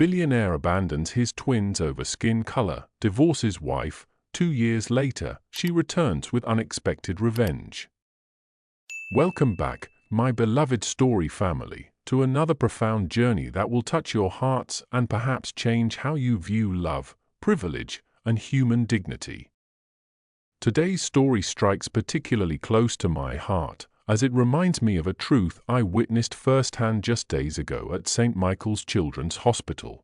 Billionaire abandons his twins over skin color, divorces wife. 2 years later, she returns with unexpected revenge. Welcome back, my beloved story family, to another profound journey that will touch your hearts and perhaps change how you view love, privilege, and human dignity. Today's story strikes particularly close to my heart, as it reminds me of a truth I witnessed firsthand just days ago at St. Michael's Children's Hospital.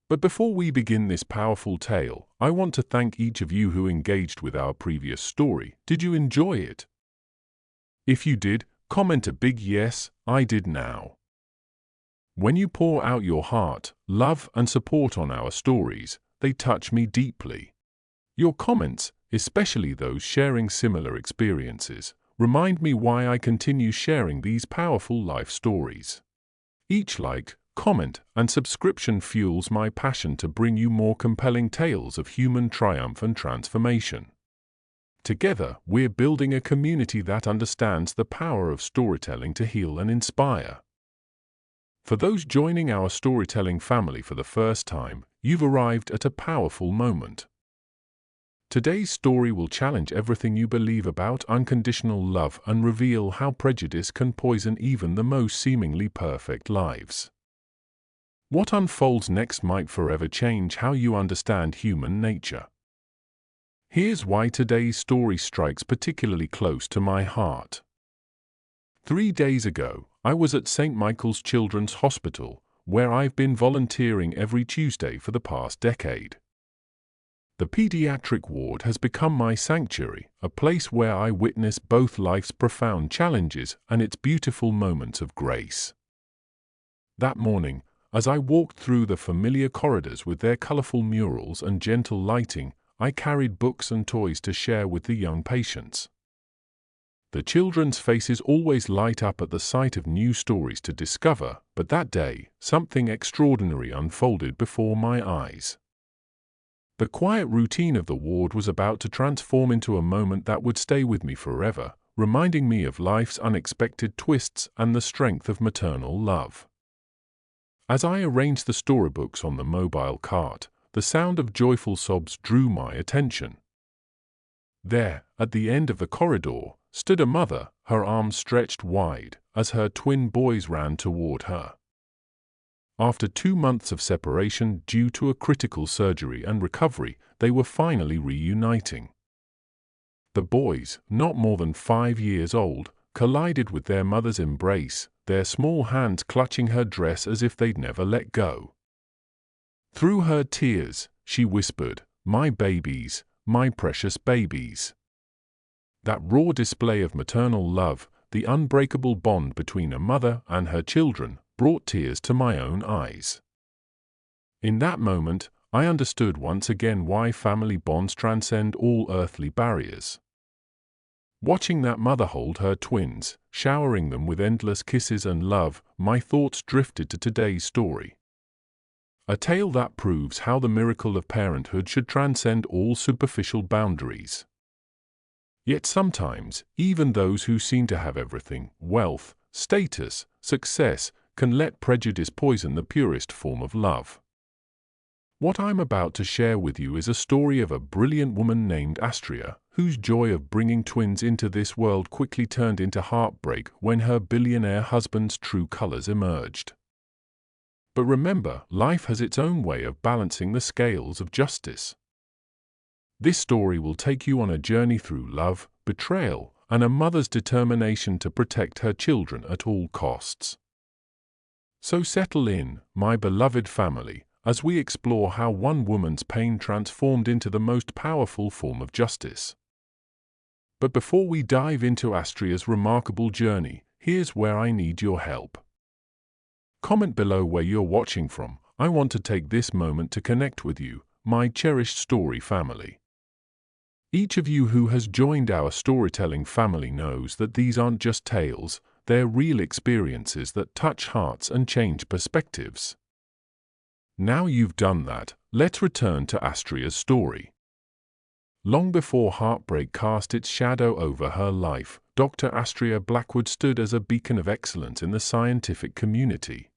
But before we begin this powerful tale, I want to thank each of you who engaged with our previous story. Did you enjoy it? If you did, comment a big yes, I did now. When you pour out your heart, love, and support on our stories, they touch me deeply. Your comments, especially those sharing similar experiences, remind me why I continue sharing these powerful life stories. Each like, comment, and subscription fuels my passion to bring you more compelling tales of human triumph and transformation. Together, we're building a community that understands the power of storytelling to heal and inspire. For those joining our storytelling family for the first time, you've arrived at a powerful moment. Today's story will challenge everything you believe about unconditional love and reveal how prejudice can poison even the most seemingly perfect lives. What unfolds next might forever change how you understand human nature. Here's why today's story strikes particularly close to my heart. 3 days ago, I was at St. Michael's Children's Hospital, where I've been volunteering every Tuesday for the past decade. The pediatric ward has become my sanctuary, a place where I witness both life's profound challenges and its beautiful moments of grace. That morning, as I walked through the familiar corridors with their colorful murals and gentle lighting, I carried books and toys to share with the young patients. The children's faces always light up at the sight of new stories to discover, but that day, something extraordinary unfolded before my eyes. The quiet routine of the ward was about to transform into a moment that would stay with me forever, reminding me of life's unexpected twists and the strength of maternal love. As I arranged the storybooks on the mobile cart, the sound of joyful sobs drew my attention. There, at the end of the corridor, stood a mother, her arms stretched wide, as her twin boys ran toward her. After 2 months of separation due to a critical surgery and recovery, they were finally reuniting. The boys, not more than 5 years old, collided with their mother's embrace, their small hands clutching her dress as if they'd never let go. Through her tears, she whispered, "My babies, my precious babies." That raw display of maternal love, the unbreakable bond between a mother and her children, brought tears to my own eyes. In that moment, I understood once again why family bonds transcend all earthly barriers. Watching that mother hold her twins, showering them with endless kisses and love, my thoughts drifted to today's story. A tale that proves how the miracle of parenthood should transcend all superficial boundaries. Yet sometimes, even those who seem to have everything, wealth, status, success, can let prejudice poison the purest form of love. What I'm about to share with you is a story of a brilliant woman named Astria, whose joy of bringing twins into this world quickly turned into heartbreak when her billionaire husband's true colors emerged. But remember, life has its own way of balancing the scales of justice. This story will take you on a journey through love, betrayal, and a mother's determination to protect her children at all costs. So settle in, my beloved family, as we explore how one woman's pain transformed into the most powerful form of justice. But before we dive into Astria's remarkable journey, here's where I need your help. Comment below where you're watching from. I want to take this moment to connect with you, my cherished story family. Each of you who has joined our storytelling family knows that these aren't just tales, they're real experiences that touch hearts and change perspectives. Now you've done that, let's return to Astria's story. Long before heartbreak cast its shadow over her life, Dr. Astria Blackwood stood as a beacon of excellence in the scientific community.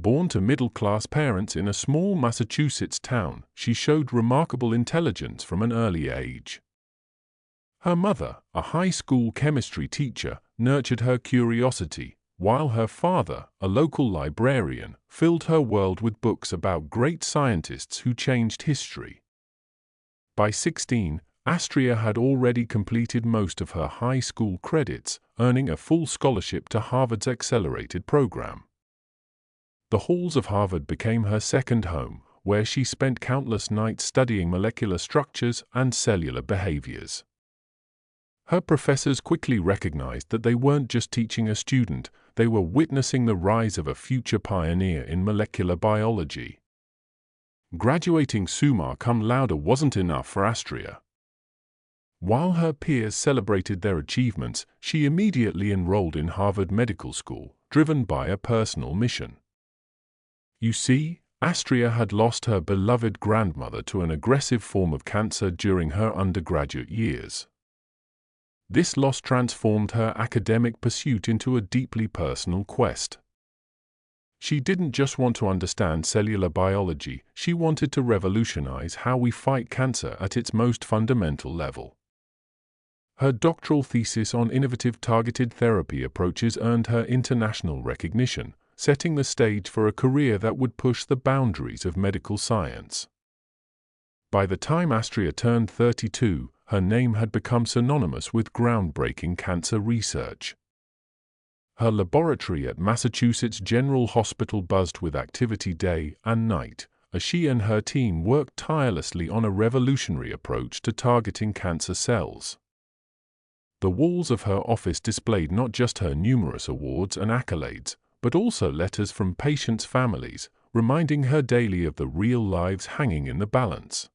Born to middle-class parents in a small Massachusetts town, she showed remarkable intelligence from an early age. Her mother, a high school chemistry teacher, nurtured her curiosity, while her father, a local librarian, filled her world with books about great scientists who changed history. By 16, Astria had already completed most of her high school credits, earning a full scholarship to Harvard's accelerated program. The halls of Harvard became her second home, where she spent countless nights studying molecular structures and cellular behaviors. Her professors quickly recognized that they weren't just teaching a student, they were witnessing the rise of a future pioneer in molecular biology. Graduating summa cum laude wasn't enough for Astria. While her peers celebrated their achievements, she immediately enrolled in Harvard Medical School, driven by a personal mission. You see, Astria had lost her beloved grandmother to an aggressive form of cancer during her undergraduate years. This loss transformed her academic pursuit into a deeply personal quest. She didn't just want to understand cellular biology, she wanted to revolutionize how we fight cancer at its most fundamental level. Her doctoral thesis on innovative targeted therapy approaches earned her international recognition, setting the stage for a career that would push the boundaries of medical science. By the time Astria turned 32, her name had become synonymous with groundbreaking cancer research. Her laboratory at Massachusetts General Hospital buzzed with activity day and night, as she and her team worked tirelessly on a revolutionary approach to targeting cancer cells. The walls of her office displayed not just her numerous awards and accolades, but also letters from patients' families, reminding her daily of the real lives hanging in the balance.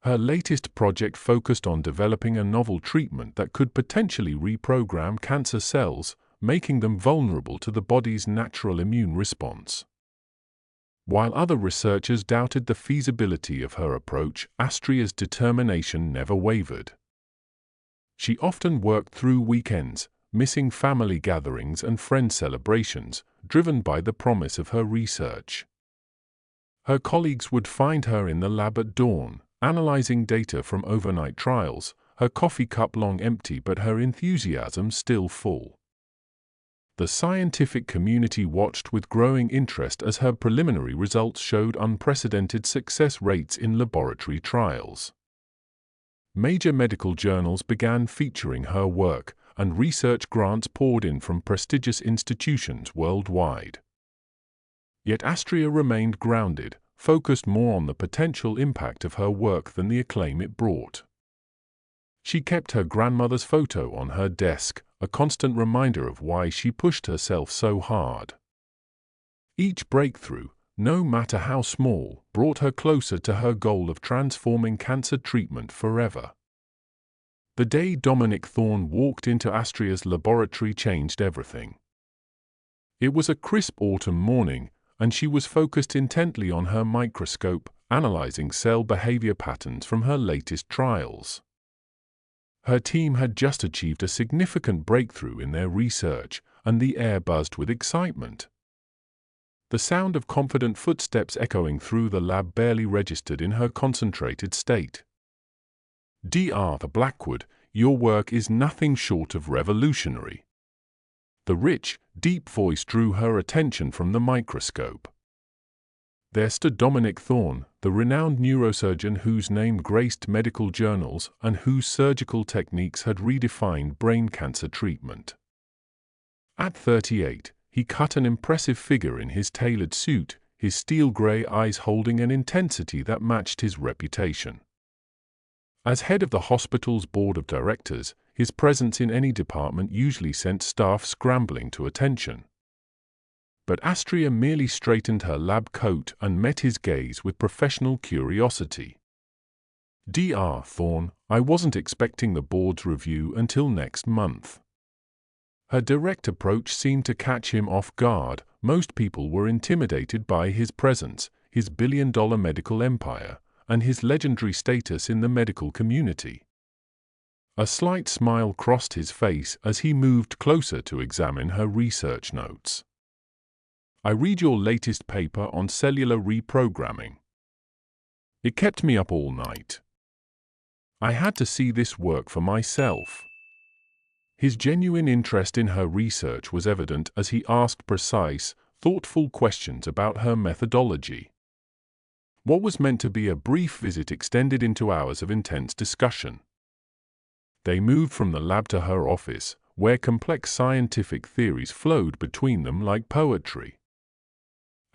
Her latest project focused on developing a novel treatment that could potentially reprogram cancer cells, making them vulnerable to the body's natural immune response. While other researchers doubted the feasibility of her approach, Astria's determination never wavered. She often worked through weekends, missing family gatherings and friend celebrations, driven by the promise of her research. Her colleagues would find her in the lab at dawn, analyzing data from overnight trials, her coffee cup long empty but her enthusiasm still full. The scientific community watched with growing interest as her preliminary results showed unprecedented success rates in laboratory trials. Major medical journals began featuring her work, and research grants poured in from prestigious institutions worldwide. Yet Astria remained grounded, focused more on the potential impact of her work than the acclaim it brought. She kept her grandmother's photo on her desk, a constant reminder of why she pushed herself so hard. Each breakthrough, no matter how small, brought her closer to her goal of transforming cancer treatment forever. The day Dominic Thorne walked into Astria's laboratory changed everything. It was a crisp autumn morning, and she was focused intently on her microscope, analyzing cell behavior patterns from her latest trials. Her team had just achieved a significant breakthrough in their research, and the air buzzed with excitement. The sound of confident footsteps echoing through the lab barely registered in her concentrated state. Dr. Blackwood, your work is nothing short of revolutionary. The rich, deep voice drew her attention from the microscope. There stood Dominic Thorne, the renowned neurosurgeon whose name graced medical journals and whose surgical techniques had redefined brain cancer treatment. At 38, he cut an impressive figure in his tailored suit, his steel-gray eyes holding an intensity that matched his reputation. As head of the hospital's board of directors, his presence in any department usually sent staff scrambling to attention. But Astria merely straightened her lab coat and met his gaze with professional curiosity. Dr. Thorne, I wasn't expecting the board's review until next month. Her direct approach seemed to catch him off guard. Most people were intimidated by his presence, his billion-dollar medical empire, and his legendary status in the medical community. A slight smile crossed his face as he moved closer to examine her research notes. I read your latest paper on cellular reprogramming. It kept me up all night. I had to see this work for myself. His genuine interest in her research was evident as he asked precise, thoughtful questions about her methodology. What was meant to be a brief visit extended into hours of intense discussion. They moved from the lab to her office, where complex scientific theories flowed between them like poetry.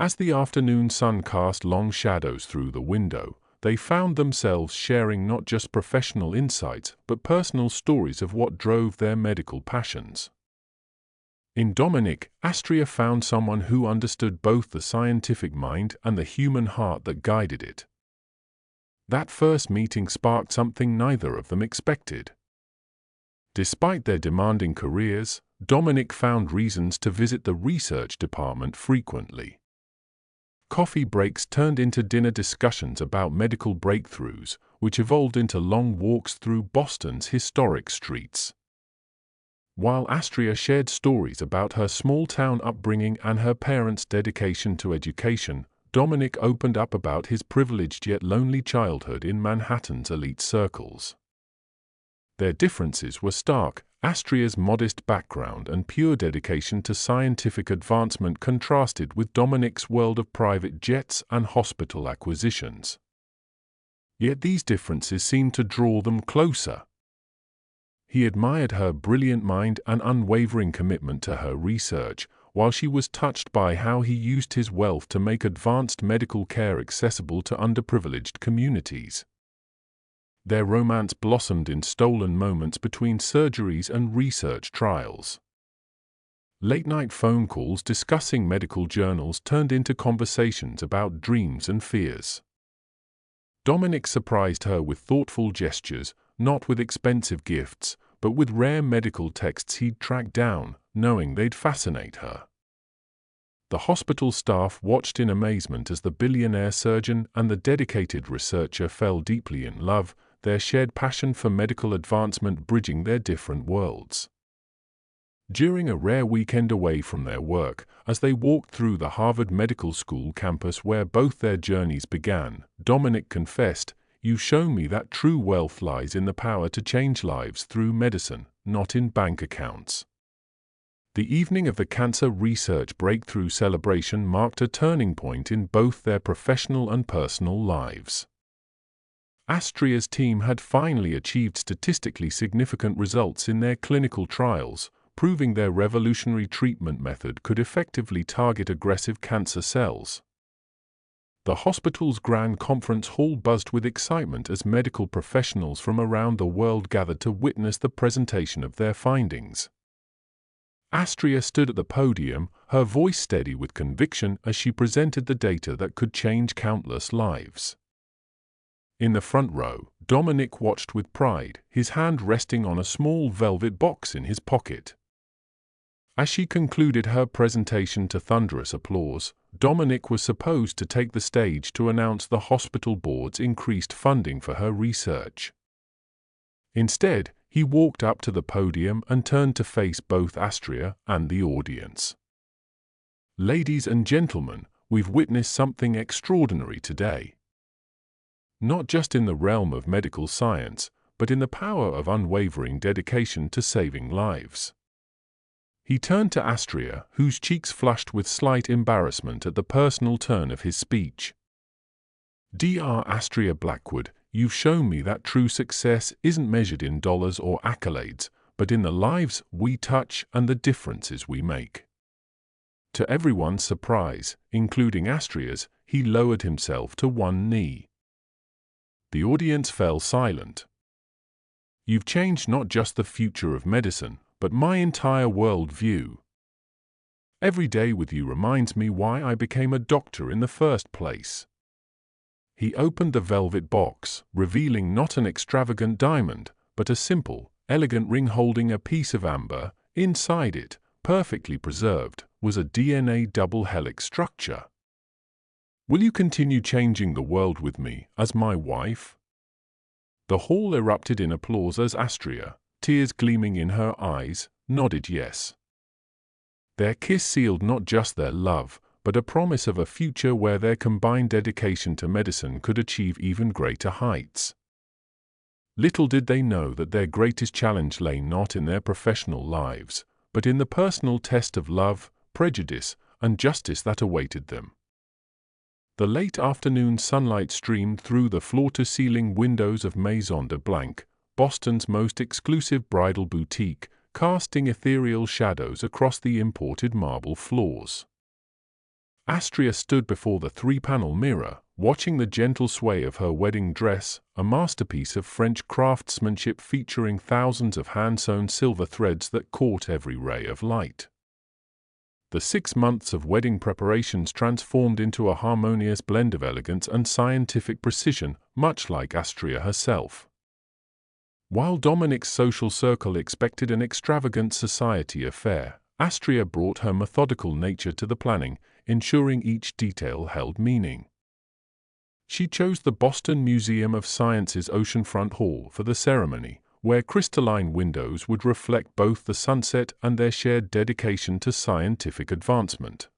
As the afternoon sun cast long shadows through the window, they found themselves sharing not just professional insights but personal stories of what drove their medical passions. In Dominic, Astria found someone who understood both the scientific mind and the human heart that guided it. That first meeting sparked something neither of them expected. Despite their demanding careers, Dominic found reasons to visit the research department frequently. Coffee breaks turned into dinner discussions about medical breakthroughs, which evolved into long walks through Boston's historic streets. While Astria shared stories about her small-town upbringing and her parents' dedication to education, Dominic opened up about his privileged yet lonely childhood in Manhattan's elite circles. Their differences were stark. Astria's modest background and pure dedication to scientific advancement contrasted with Dominic's world of private jets and hospital acquisitions. Yet these differences seemed to draw them closer. He admired her brilliant mind and unwavering commitment to her research, while she was touched by how he used his wealth to make advanced medical care accessible to underprivileged communities. Their romance blossomed in stolen moments between surgeries and research trials. Late-night phone calls discussing medical journals turned into conversations about dreams and fears. Dominic surprised her with thoughtful gestures, not with expensive gifts, but with rare medical texts he'd tracked down, knowing they'd fascinate her. The hospital staff watched in amazement as the billionaire surgeon and the dedicated researcher fell deeply in love, their shared passion for medical advancement bridging their different worlds. During a rare weekend away from their work, as they walked through the Harvard Medical School campus where both their journeys began, Dominic confessed, "You've shown me that true wealth lies in the power to change lives through medicine, not in bank accounts." The evening of the Cancer Research Breakthrough celebration marked a turning point in both their professional and personal lives. Astria's team had finally achieved statistically significant results in their clinical trials, proving their revolutionary treatment method could effectively target aggressive cancer cells. The hospital's grand conference hall buzzed with excitement as medical professionals from around the world gathered to witness the presentation of their findings. Astria stood at the podium, her voice steady with conviction as she presented the data that could change countless lives. In the front row, Dominic watched with pride, his hand resting on a small velvet box in his pocket. As she concluded her presentation to thunderous applause, Dominic was supposed to take the stage to announce the hospital board's increased funding for her research. Instead, he walked up to the podium and turned to face both Astria and the audience. "Ladies and gentlemen, we've witnessed something extraordinary today. Not just in the realm of medical science, but in the power of unwavering dedication to saving lives." He turned to Astria, whose cheeks flushed with slight embarrassment at the personal turn of his speech. "Dr. Astria Blackwood, you've shown me that true success isn't measured in dollars or accolades, but in the lives we touch and the differences we make." To everyone's surprise, including Astria's, he lowered himself to one knee. The audience fell silent. "You've changed not just the future of medicine, but my entire world view. Every day with you reminds me why I became a doctor in the first place." He opened the velvet box, revealing not an extravagant diamond, but a simple, elegant ring holding a piece of amber. Inside it, perfectly preserved, was a DNA double helix structure. "Will you continue changing the world with me, as my wife?" The hall erupted in applause as Astria, tears gleaming in her eyes, nodded yes. Their kiss sealed not just their love, but a promise of a future where their combined dedication to medicine could achieve even greater heights. Little did they know that their greatest challenge lay not in their professional lives, but in the personal test of love, prejudice, and justice that awaited them. The late afternoon sunlight streamed through the floor-to-ceiling windows of Maison de Blanc, Boston's most exclusive bridal boutique, casting ethereal shadows across the imported marble floors. Astria stood before the three-panel mirror, watching the gentle sway of her wedding dress, a masterpiece of French craftsmanship featuring thousands of hand-sewn silver threads that caught every ray of light. The 6 months of wedding preparations transformed into a harmonious blend of elegance and scientific precision, much like Astria herself. While Dominic's social circle expected an extravagant society affair, Astria brought her methodical nature to the planning, ensuring each detail held meaning. She chose the Boston Museum of Science's oceanfront hall for the ceremony, where crystalline windows would reflect both the sunset and their shared dedication to scientific advancement.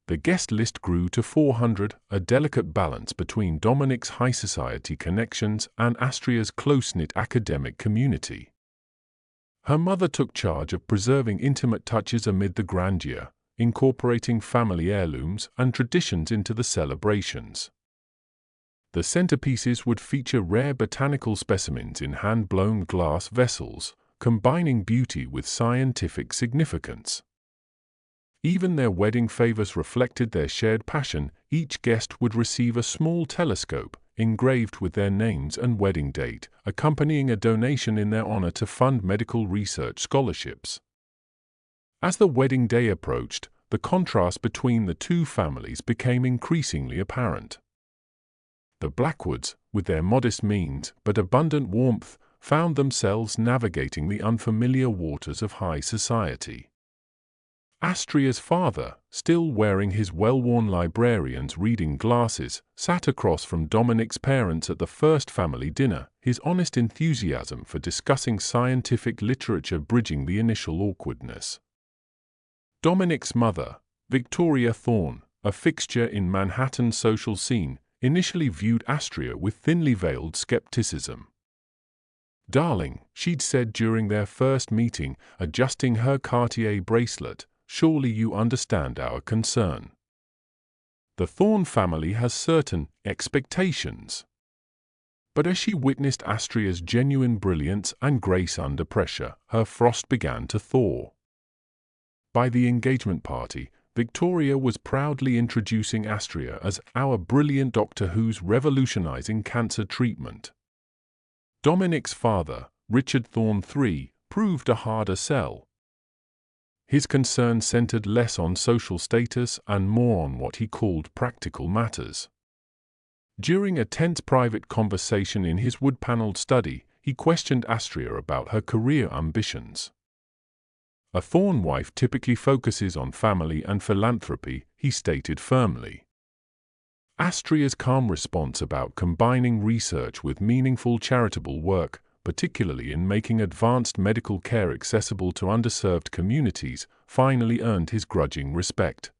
The guest list grew to 400, a delicate balance between Dominic's high society connections and Astria's close-knit academic community. Her mother took charge of preserving intimate touches amid the grandeur, incorporating family heirlooms and traditions into the celebrations. The centerpieces would feature rare botanical specimens in hand-blown glass vessels, combining beauty with scientific significance. Even their wedding favors reflected their shared passion. Each guest would receive a small telescope, engraved with their names and wedding date, accompanying a donation in their honor to fund medical research scholarships. As the wedding day approached, the contrast between the two families became increasingly apparent. The Blackwoods, with their modest means but abundant warmth, found themselves navigating the unfamiliar waters of high society. Astria's father, still wearing his well-worn librarian's reading glasses, sat across from Dominic's parents at the first family dinner, his honest enthusiasm for discussing scientific literature bridging the initial awkwardness. Dominic's mother, Victoria Thorne, a fixture in Manhattan's social scene, initially viewed Astria with thinly veiled skepticism. "Darling," she'd said during their first meeting, adjusting her Cartier bracelet, "surely you understand our concern. The Thorne family has certain expectations." But as she witnessed Astria's genuine brilliance and grace under pressure, her frost began to thaw. By the engagement party, Victoria was proudly introducing Astria as "our brilliant doctor who's revolutionizing cancer treatment." Dominic's father, Richard Thorne III, proved a harder sell. His concern centered less on social status and more on what he called practical matters. During a tense private conversation in his wood-paneled study, he questioned Astria about her career ambitions. "A Thorne wife typically focuses on family and philanthropy," he stated firmly. Astria's calm response about combining research with meaningful charitable work, particularly in making advanced medical care accessible to underserved communities, finally earned his grudging respect.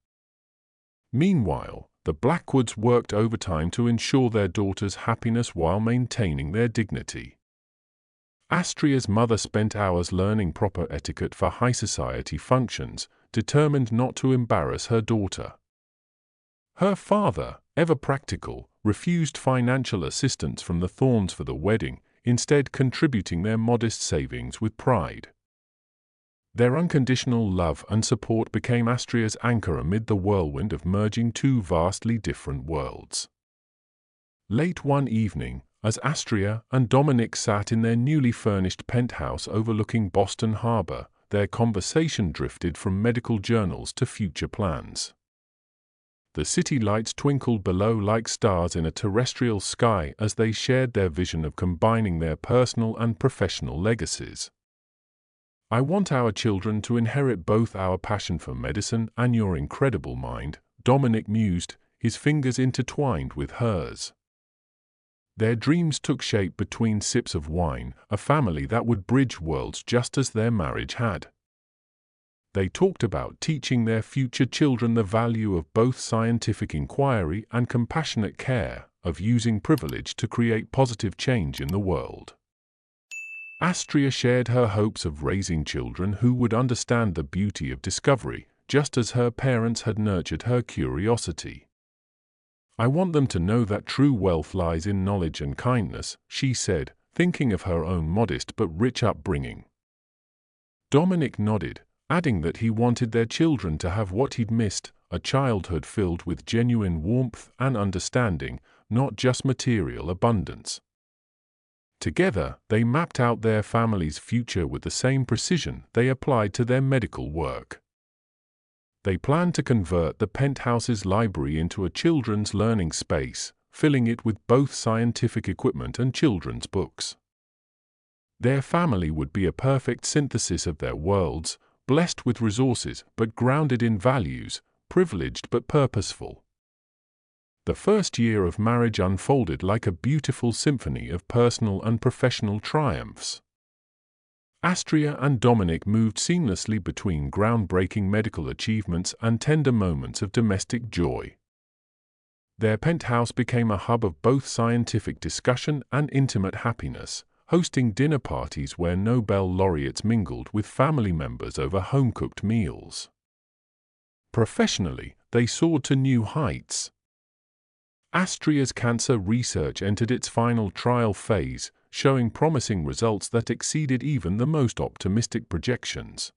Meanwhile, the Blackwoods worked overtime to ensure their daughter's happiness while maintaining their dignity. Astria's mother spent hours learning proper etiquette for high society functions, determined not to embarrass her daughter. Her father, ever practical, refused financial assistance from the Thornes for the wedding, instead contributing their modest savings with pride. Their unconditional love and support became Astria's anchor amid the whirlwind of merging two vastly different worlds. Late one evening, as Astria and Dominic sat in their newly furnished penthouse overlooking Boston Harbor, their conversation drifted from medical journals to future plans. The city lights twinkled below like stars in a terrestrial sky as they shared their vision of combining their personal and professional legacies. "I want our children to inherit both our passion for medicine and your incredible mind," Dominic mused, his fingers intertwined with hers. Their dreams took shape between sips of wine, a family that would bridge worlds just as their marriage had. They talked about teaching their future children the value of both scientific inquiry and compassionate care, of using privilege to create positive change in the world. Astria shared her hopes of raising children who would understand the beauty of discovery, just as her parents had nurtured her curiosity. "I want them to know that true wealth lies in knowledge and kindness," she said, thinking of her own modest but rich upbringing. Dominic nodded, adding that he wanted their children to have what he'd missed, a childhood filled with genuine warmth and understanding, not just material abundance. Together, they mapped out their family's future with the same precision they applied to their medical work. They planned to convert the penthouse's library into a children's learning space, filling it with both scientific equipment and children's books. Their family would be a perfect synthesis of their worlds, blessed with resources but grounded in values, privileged but purposeful. The first year of marriage unfolded like a beautiful symphony of personal and professional triumphs. Astria and Dominic moved seamlessly between groundbreaking medical achievements and tender moments of domestic joy. Their penthouse became a hub of both scientific discussion and intimate happiness, hosting dinner parties where Nobel laureates mingled with family members over home-cooked meals. Professionally, they soared to new heights. Astria's cancer research entered its final trial phase, showing promising results that exceeded even the most optimistic projections.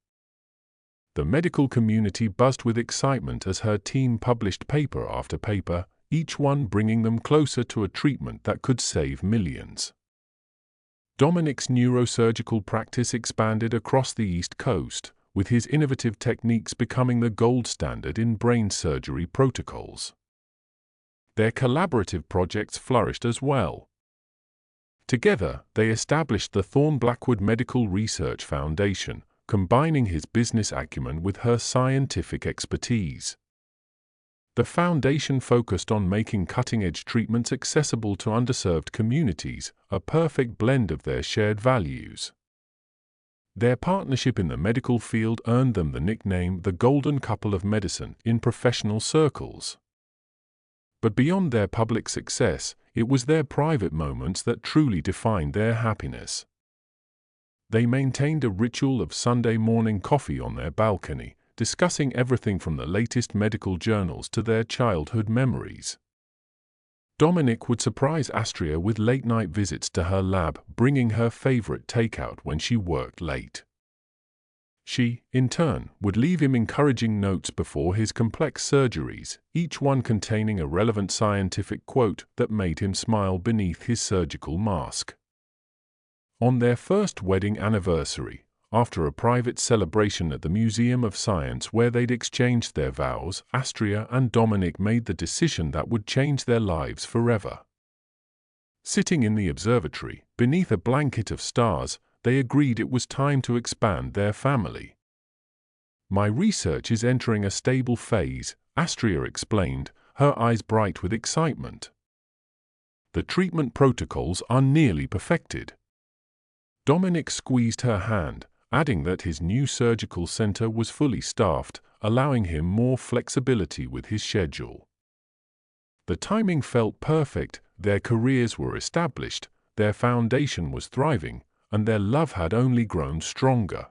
The medical community buzzed with excitement as her team published paper after paper, each one bringing them closer to a treatment that could save millions. Dominic's neurosurgical practice expanded across the East Coast, with his innovative techniques becoming the gold standard in brain surgery protocols. Their collaborative projects flourished as well. Together, they established the Blackwood Medical Research Foundation, combining his business acumen with her scientific expertise. The foundation focused on making cutting-edge treatments accessible to underserved communities, a perfect blend of their shared values. Their partnership in the medical field earned them the nickname the Golden Couple of Medicine in professional circles. But beyond their public success, it was their private moments that truly defined their happiness. They maintained a ritual of Sunday morning coffee on their balcony, discussing everything from the latest medical journals to their childhood memories. Dominic would surprise Astria with late-night visits to her lab, bringing her favorite takeout when she worked late. She, in turn, would leave him encouraging notes before his complex surgeries, each one containing a relevant scientific quote that made him smile beneath his surgical mask. On their first wedding anniversary, after a private celebration at the Museum of Science where they'd exchanged their vows, Astria and Dominic made the decision that would change their lives forever. Sitting in the observatory, beneath a blanket of stars, they agreed it was time to expand their family. "My research is entering a stable phase," Astria explained, her eyes bright with excitement. "The treatment protocols are nearly perfected." Dominic squeezed her hand, adding that his new surgical center was fully staffed, allowing him more flexibility with his schedule. The timing felt perfect, their careers were established, their foundation was thriving, and their love had only grown stronger.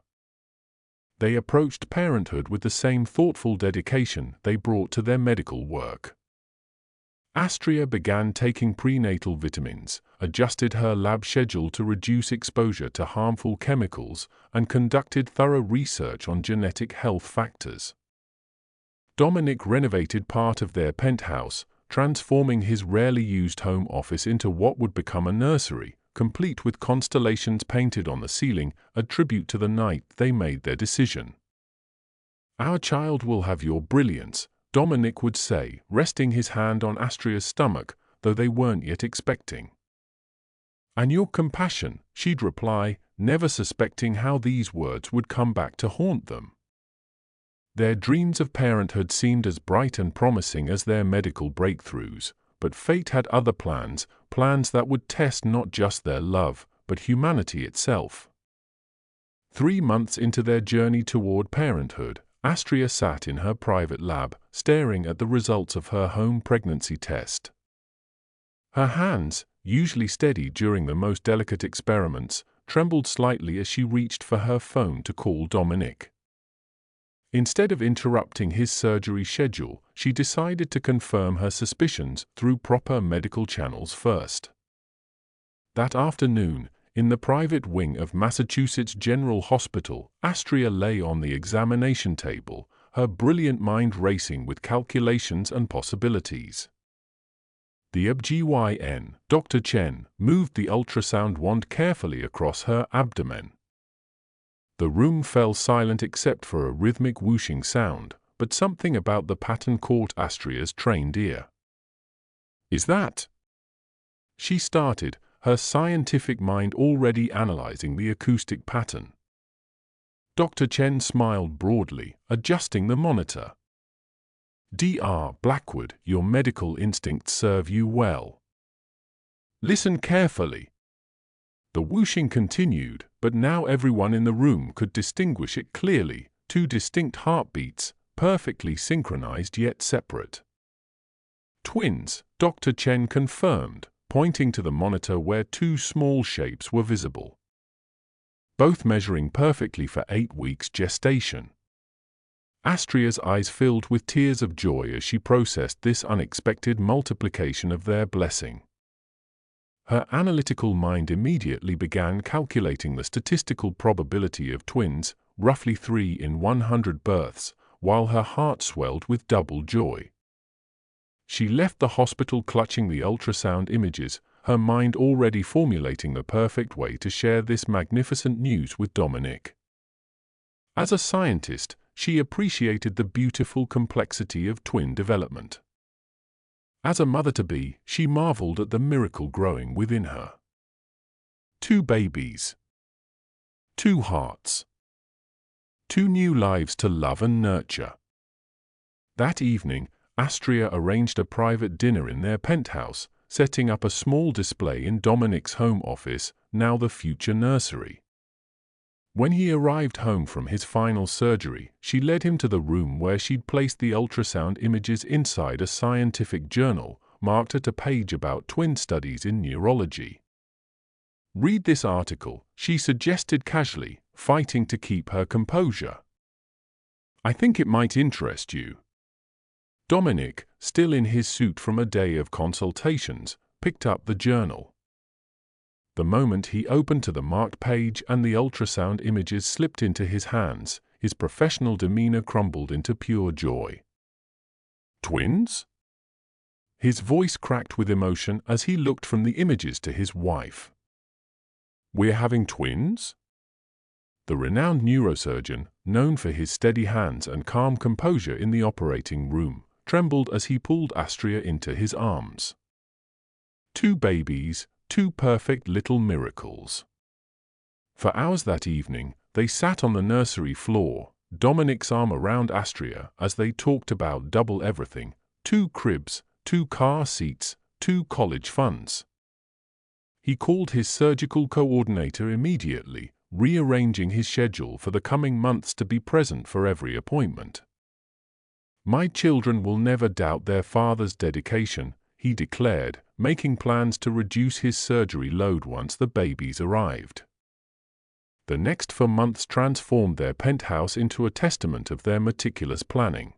They approached parenthood with the same thoughtful dedication they brought to their medical work. Astria began taking prenatal vitamins, adjusted her lab schedule to reduce exposure to harmful chemicals, and conducted thorough research on genetic health factors. Dominic renovated part of their penthouse, transforming his rarely used home office into what would become a nursery, complete with constellations painted on the ceiling, a tribute to the night they made their decision. "Our child will have your brilliance," Dominic would say, resting his hand on Astria's stomach, though they weren't yet expecting. "And your compassion," she'd reply, never suspecting how these words would come back to haunt them. Their dreams of parenthood seemed as bright and promising as their medical breakthroughs, but fate had other plans, plans that would test not just their love, but humanity itself. 3 months into their journey toward parenthood, Astria sat in her private lab, staring at the results of her home pregnancy test. Her hands, usually steady during the most delicate experiments, trembled slightly as she reached for her phone to call Dominic. Instead of interrupting his surgery schedule, she decided to confirm her suspicions through proper medical channels first. That afternoon, in the private wing of Massachusetts General Hospital, Astria lay on the examination table, her brilliant mind racing with calculations and possibilities. The OB/GYN, Dr. Chen, moved the ultrasound wand carefully across her abdomen. The room fell silent except for a rhythmic whooshing sound, but something about the pattern caught Astria's trained ear. "Is that?" She started, her scientific mind already analyzing the acoustic pattern. Dr. Chen smiled broadly, adjusting the monitor. "Dr. Blackwood, your medical instincts serve you well. Listen carefully." The whooshing continued, but now everyone in the room could distinguish it clearly, 2 distinct heartbeats, perfectly synchronized yet separate. "Twins," Dr. Chen confirmed, pointing to the monitor where 2 small shapes were visible. Both measuring perfectly for 8 weeks gestation. Astria's eyes filled with tears of joy as she processed this unexpected multiplication of their blessing. Her analytical mind immediately began calculating the statistical probability of twins, roughly 3 in 100 births, while her heart swelled with double joy. She left the hospital clutching the ultrasound images, her mind already formulating the perfect way to share this magnificent news with Dominic. As a scientist, she appreciated the beautiful complexity of twin development. As a mother-to-be, she marveled at the miracle growing within her. 2 babies. 2 hearts. 2 new lives to love and nurture. That evening, Astria arranged a private dinner in their penthouse, setting up a small display in Dominic's home office, now the future nursery. When he arrived home from his final surgery, she led him to the room where she'd placed the ultrasound images inside a scientific journal, marked at a page about twin studies in neurology. "Read this article," she suggested casually, fighting to keep her composure. "I think it might interest you." Dominic, still in his suit from a day of consultations, picked up the journal. The moment he opened to the marked page and the ultrasound images slipped into his hands, his professional demeanor crumbled into pure joy. "Twins?" His voice cracked with emotion as he looked from the images to his wife. "We're having twins?" The renowned neurosurgeon, known for his steady hands and calm composure in the operating room, trembled as he pulled Astria into his arms. 2 babies, 2 perfect little miracles. For hours that evening, they sat on the nursery floor, Dominic's arm around Astria as they talked about double everything, 2 cribs, 2 car seats, 2 college funds. He called his surgical coordinator immediately, rearranging his schedule for the coming months to be present for every appointment. "My children will never doubt their father's dedication," he declared, making plans to reduce his surgery load once the babies arrived. The next 4 months transformed their penthouse into a testament of their meticulous planning.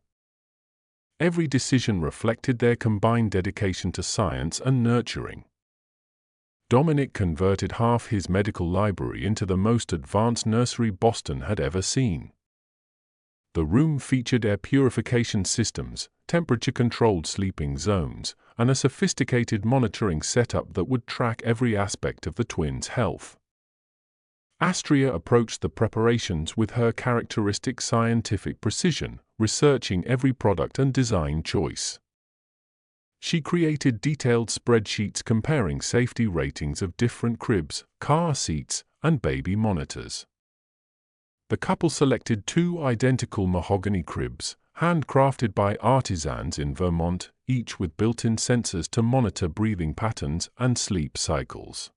Every decision reflected their combined dedication to science and nurturing. Dominic converted half his medical library into the most advanced nursery Boston had ever seen. The room featured air purification systems, temperature-controlled sleeping zones, and a sophisticated monitoring setup that would track every aspect of the twins' health. Astria approached the preparations with her characteristic scientific precision, researching every product and design choice. She created detailed spreadsheets comparing safety ratings of different cribs, car seats, and baby monitors. The couple selected 2 identical mahogany cribs, handcrafted by artisans in Vermont, each with built-in sensors to monitor breathing patterns and sleep cycles.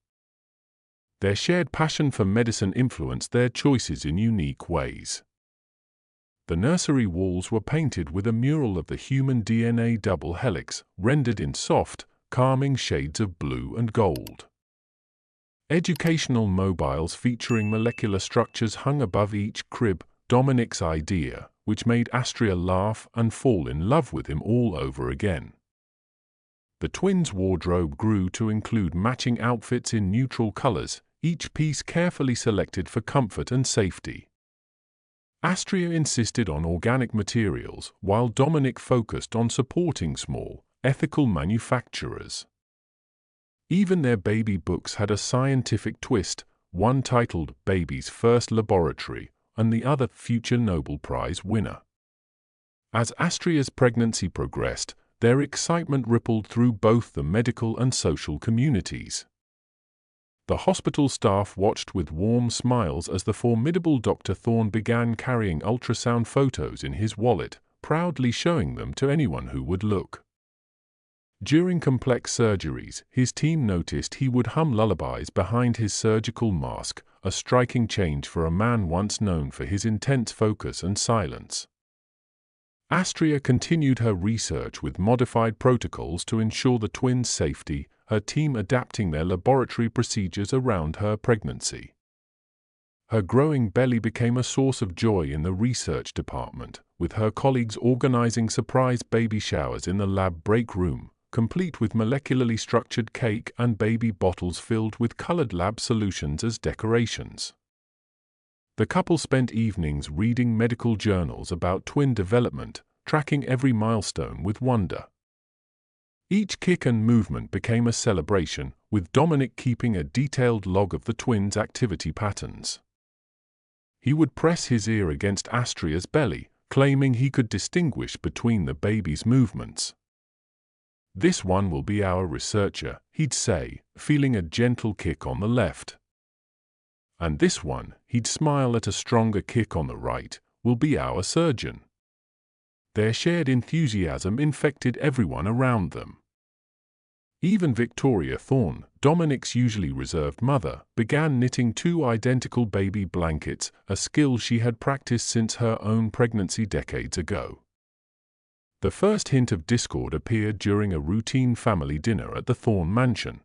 Their shared passion for medicine influenced their choices in unique ways. The nursery walls were painted with a mural of the human DNA double helix, rendered in soft, calming shades of blue and gold. Educational mobiles featuring molecular structures hung above each crib, Dominic's idea, which made Astria laugh and fall in love with him all over again. The twins' wardrobe grew to include matching outfits in neutral colors, each piece carefully selected for comfort and safety. Astria insisted on organic materials, while Dominic focused on supporting small, ethical manufacturers. Even their baby books had a scientific twist, one titled Baby's First Laboratory, and the other Future Nobel Prize Winner. As Astria's pregnancy progressed, their excitement rippled through both the medical and social communities. The hospital staff watched with warm smiles as the formidable Dr. Thorne began carrying ultrasound photos in his wallet, proudly showing them to anyone who would look. During complex surgeries, his team noticed he would hum lullabies behind his surgical mask, a striking change for a man once known for his intense focus and silence. Astria continued her research with modified protocols to ensure the twins' safety, her team adapting their laboratory procedures around her pregnancy. Her growing belly became a source of joy in the research department, with her colleagues organizing surprise baby showers in the lab break room, complete with molecularly structured cake and baby bottles filled with colored lab solutions as decorations. The couple spent evenings reading medical journals about twin development, tracking every milestone with wonder. Each kick and movement became a celebration, with Dominic keeping a detailed log of the twins' activity patterns. He would press his ear against Astria's belly, claiming he could distinguish between the baby's movements. "This one will be our researcher," he'd say, feeling a gentle kick on the left. "And this one," he'd smile at a stronger kick on the right, "will be our surgeon." Their shared enthusiasm infected everyone around them. Even Victoria Thorne, Dominic's usually reserved mother, began knitting 2 identical baby blankets, a skill she had practiced since her own pregnancy decades ago. The first hint of discord appeared during a routine family dinner at the Thorne mansion.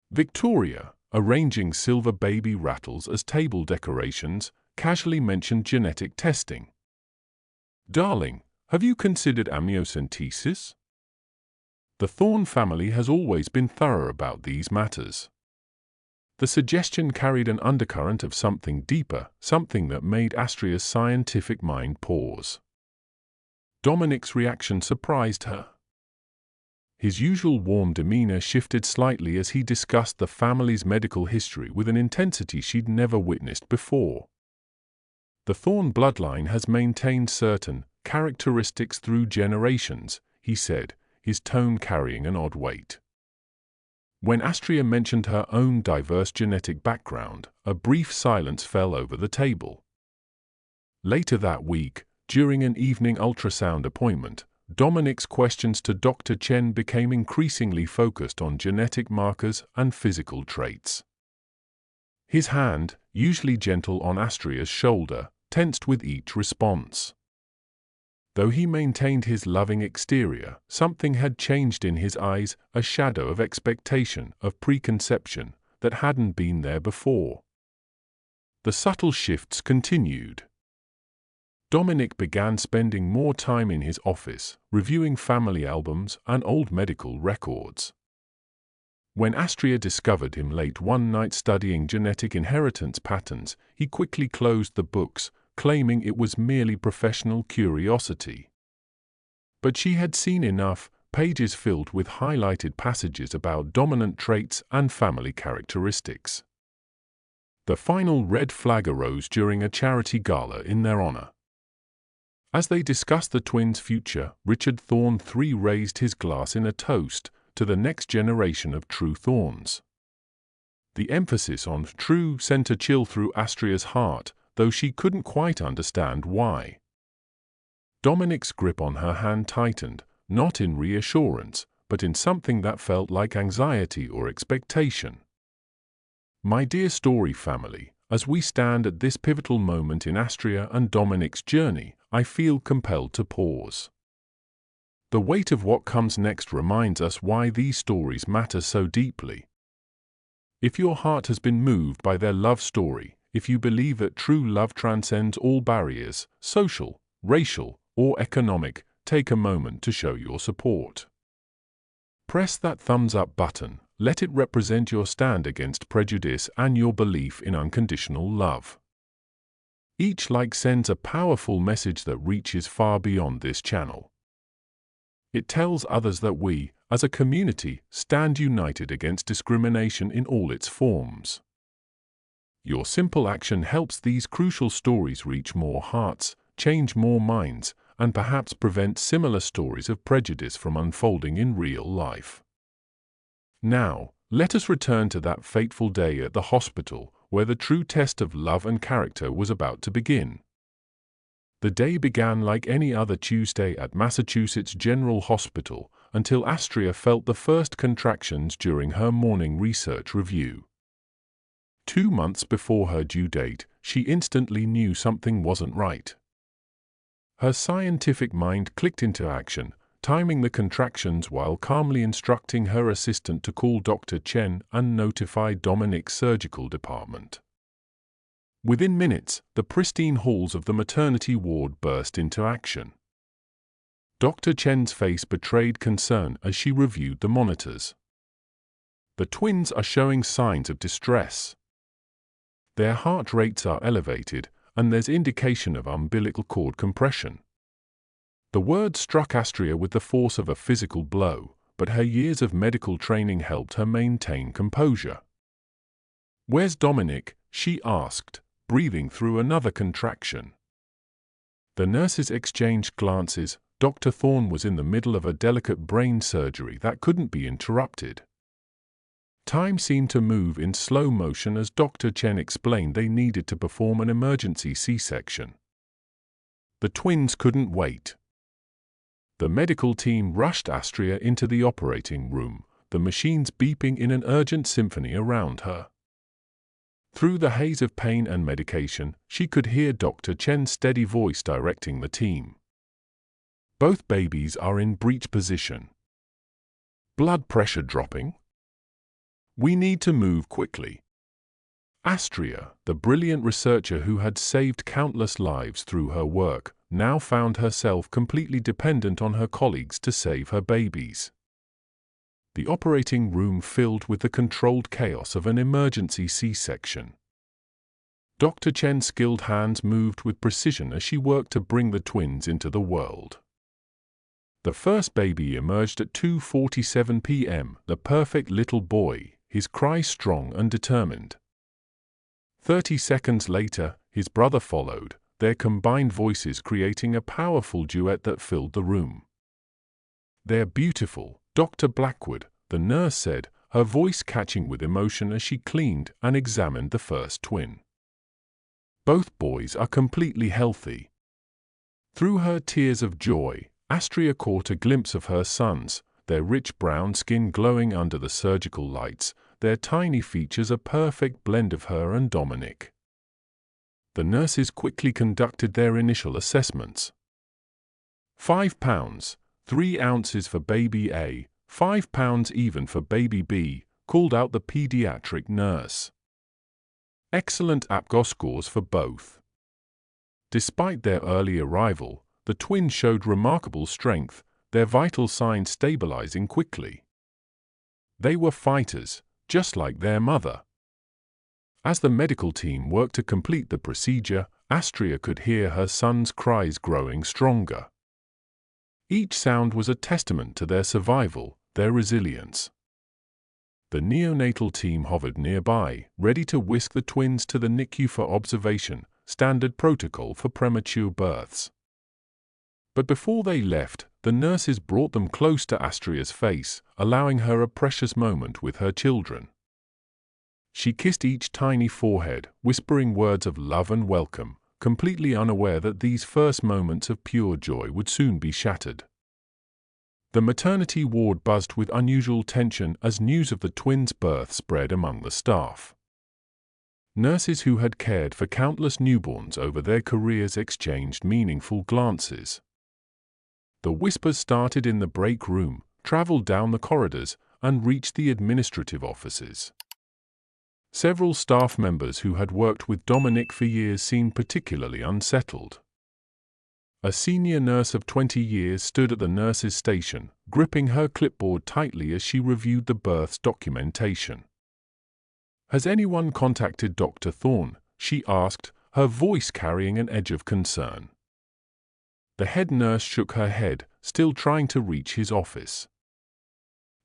Victoria, arranging silver baby rattles as table decorations, casually mentioned genetic testing. "Darling, have you considered amniocentesis?" The Thorne family has always been thorough about these matters. The suggestion carried an undercurrent of something deeper, something that made Astria's scientific mind pause. Dominic's reaction surprised her. His usual warm demeanor shifted slightly as he discussed the family's medical history with an intensity she'd never witnessed before. "The Thorne bloodline has maintained certain characteristics through generations," he said, his tone carrying an odd weight. When Astria mentioned her own diverse genetic background, a brief silence fell over the table. Later that week, during an evening ultrasound appointment, Dominic's questions to Dr. Chen became increasingly focused on genetic markers and physical traits. His hand, usually gentle on Astria's shoulder, tensed with each response. Though he maintained his loving exterior, something had changed in his eyes, a shadow of expectation, of preconception, that hadn't been there before. The subtle shifts continued. Dominic began spending more time in his office, reviewing family albums and old medical records. When Astria discovered him late one night studying genetic inheritance patterns, he quickly closed the books, claiming it was merely professional curiosity. But she had seen enough, pages filled with highlighted passages about dominant traits and family characteristics. The final red flag arose during a charity gala in their honor. As they discussed the twins' future, Richard Thorne III raised his glass in a toast to the next generation of true Thornes. The emphasis on true sent a chill through Astria's heart, though she couldn't quite understand why. Dominic's grip on her hand tightened, not in reassurance, but in something that felt like anxiety or expectation. My dear story family, as we stand at this pivotal moment in Astria and Dominic's journey, I feel compelled to pause. The weight of what comes next reminds us why these stories matter so deeply. If your heart has been moved by their love story, if you believe that true love transcends all barriers, social, racial, or economic, take a moment to show your support. Press that thumbs up button. Let it represent your stand against prejudice and your belief in unconditional love. Each like sends a powerful message that reaches far beyond this channel. It tells others that we, as a community, stand united against discrimination in all its forms. Your simple action helps these crucial stories reach more hearts, change more minds, and perhaps prevent similar stories of prejudice from unfolding in real life. Now, let us return to that fateful day at the hospital, where the true test of love and character was about to begin. The day began like any other Tuesday at Massachusetts General Hospital, until Astria felt the first contractions during her morning research review. 2 months before her due date, she instantly knew something wasn't right. Her scientific mind clicked into action, timing the contractions while calmly instructing her assistant to call Dr. Chen and notify Dominic's surgical department. Within minutes, the pristine halls of the maternity ward burst into action. Dr. Chen's face betrayed concern as she reviewed the monitors. The twins are showing signs of distress. Their heart rates are elevated, and there's indication of umbilical cord compression. The word struck Astria with the force of a physical blow, but her years of medical training helped her maintain composure. "Where's Dominic?" she asked, breathing through another contraction. The nurses exchanged glances. Dr. Thorne was in the middle of a delicate brain surgery that couldn't be interrupted. Time seemed to move in slow motion as Dr. Chen explained they needed to perform an emergency C-section. The twins couldn't wait. The medical team rushed Astria into the operating room, the machines beeping in an urgent symphony around her. Through the haze of pain and medication, she could hear Dr. Chen's steady voice directing the team. "Both babies are in breech position. Blood pressure dropping. We need to move quickly." Astria, the brilliant researcher who had saved countless lives through her work, now found herself completely dependent on her colleagues to save her babies. The operating room filled with the controlled chaos of an emergency C-section. Dr. Chen's skilled hands moved with precision as she worked to bring the twins into the world. The first baby emerged at 2:47 p.m., the perfect little boy, his cries strong and determined. 30 seconds later, his brother followed, their combined voices creating a powerful duet that filled the room. "They're beautiful," Dr. Blackwood, the nurse said, her voice catching with emotion as she cleaned and examined the first twin. "Both boys are completely healthy." Through her tears of joy, Astria caught a glimpse of her sons, their rich brown skin glowing under the surgical lights, their tiny features a perfect blend of her and Dominic. The nurses quickly conducted their initial assessments. 5 pounds, 3 ounces for baby A, 5 pounds even for baby B, called out the pediatric nurse. Excellent APGAR scores for both. Despite their early arrival, the twins showed remarkable strength, their vital signs stabilizing quickly. They were fighters, just like their mother. As the medical team worked to complete the procedure, Astria could hear her son's cries growing stronger. Each sound was a testament to their survival, their resilience. The neonatal team hovered nearby, ready to whisk the twins to the NICU for observation, standard protocol for premature births. But before they left, the nurses brought them close to Astria's face, allowing her a precious moment with her children. She kissed each tiny forehead, whispering words of love and welcome, completely unaware that these first moments of pure joy would soon be shattered. The maternity ward buzzed with unusual tension as news of the twins' birth spread among the staff. Nurses who had cared for countless newborns over their careers exchanged meaningful glances. The whispers started in the break room, traveled down the corridors, and reached the administrative offices. Several staff members who had worked with Dominic for years seemed particularly unsettled. A senior nurse of 20 years stood at the nurse's station, gripping her clipboard tightly as she reviewed the birth's documentation. "Has anyone contacted Dr. Thorne?" she asked, her voice carrying an edge of concern. The head nurse shook her head, still trying to reach his office.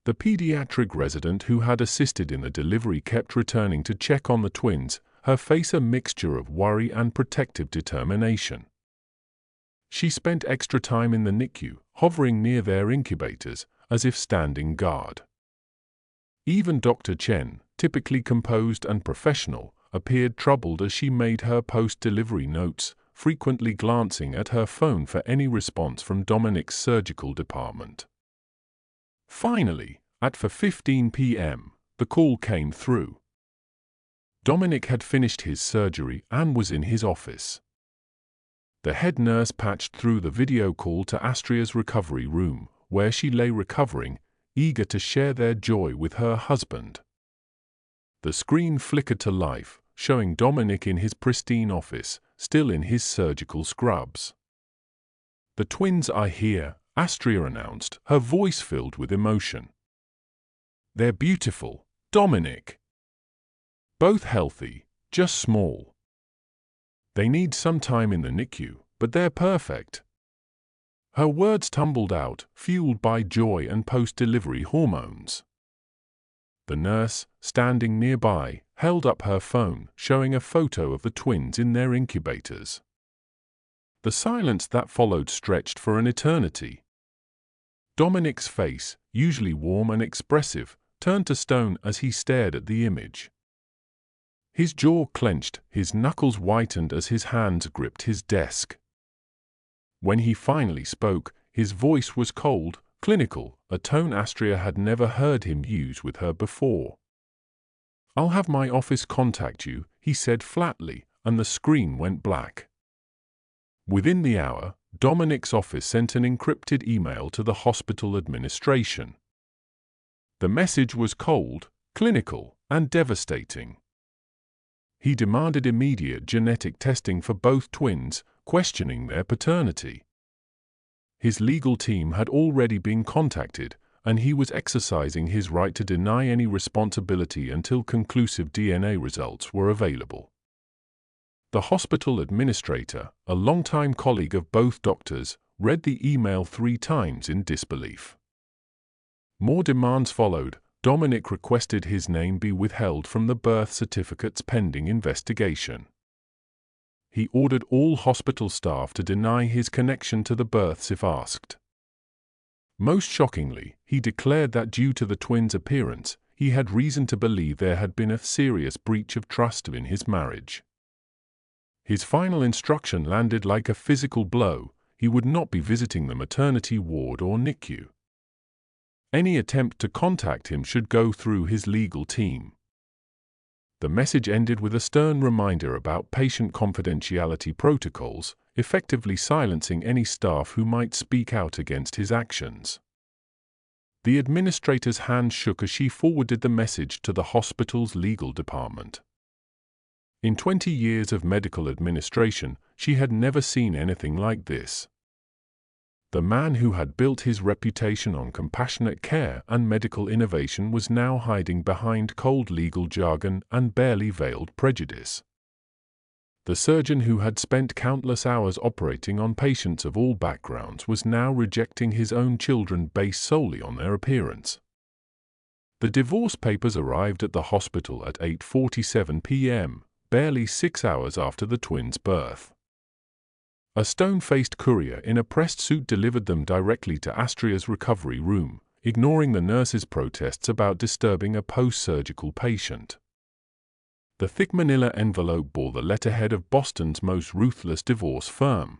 The pediatric resident who had assisted in the delivery kept returning to check on the twins, her face a mixture of worry and protective determination. She spent extra time in the NICU, hovering near their incubators, as if standing guard. Even Dr. Chen, typically composed and professional, appeared troubled as she made her post-delivery notes, frequently glancing at her phone for any response from Dominic's surgical department. Finally, at 4:15 p.m., the call came through. Dominic had finished his surgery and was in his office. The head nurse patched through the video call to Astria's recovery room, where she lay recovering, eager to share their joy with her husband. The screen flickered to life, showing Dominic in his pristine office, still in his surgical scrubs. "The twins are here," Astria announced, her voice filled with emotion. "They're beautiful, Dominic. Both healthy, just small. They need some time in the NICU, but they're perfect." Her words tumbled out, fueled by joy and post-delivery hormones. The nurse, standing nearby, held up her phone, showing a photo of the twins in their incubators. The silence that followed stretched for an eternity. Dominic's face, usually warm and expressive, turned to stone as he stared at the image. His jaw clenched, his knuckles whitened as his hands gripped his desk. When he finally spoke, his voice was cold, clinical, a tone Astria had never heard him use with her before. "I'll have my office contact you," he said flatly, and the screen went black. Within the hour, Dominic's office sent an encrypted email to the hospital administration. The message was cold, clinical, and devastating. He demanded immediate genetic testing for both twins, questioning their paternity. His legal team had already been contacted, and he was exercising his right to deny any responsibility until conclusive DNA results were available. The hospital administrator, a longtime colleague of both doctors, read the email 3 times in disbelief. More demands followed. Dominic requested his name be withheld from the birth certificates pending investigation. He ordered all hospital staff to deny his connection to the births if asked. Most shockingly, he declared that due to the twins' appearance, he had reason to believe there had been a serious breach of trust in his marriage. His final instruction landed like a physical blow: he would not be visiting the maternity ward or NICU. Any attempt to contact him should go through his legal team. The message ended with a stern reminder about patient confidentiality protocols, effectively silencing any staff who might speak out against his actions. The administrator's hand shook as she forwarded the message to the hospital's legal department. In 20 years of medical administration, she had never seen anything like this. The man who had built his reputation on compassionate care and medical innovation was now hiding behind cold legal jargon and barely veiled prejudice. The surgeon who had spent countless hours operating on patients of all backgrounds was now rejecting his own children based solely on their appearance. The divorce papers arrived at the hospital at 8:47 p.m., barely 6 hours after the twins' birth. A stone-faced courier in a pressed suit delivered them directly to Astria's recovery room, ignoring the nurse's protests about disturbing a post-surgical patient. The thick manila envelope bore the letterhead of Boston's most ruthless divorce firm.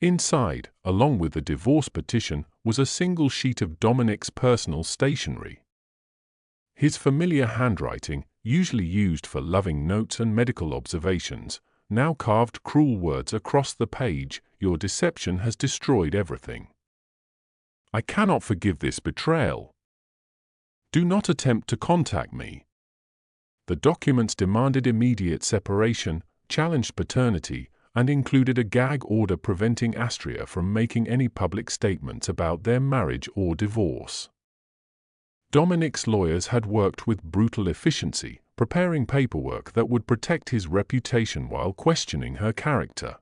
Inside, along with the divorce petition, was a single sheet of Dominic's personal stationery. His familiar handwriting, usually used for loving notes and medical observations, now carved cruel words across the page: "Your deception has destroyed everything. I cannot forgive this betrayal. Do not attempt to contact me." The documents demanded immediate separation, challenged paternity, and included a gag order preventing Astria from making any public statements about their marriage or divorce. Dominic's lawyers had worked with brutal efficiency, preparing paperwork that would protect his reputation while questioning her character.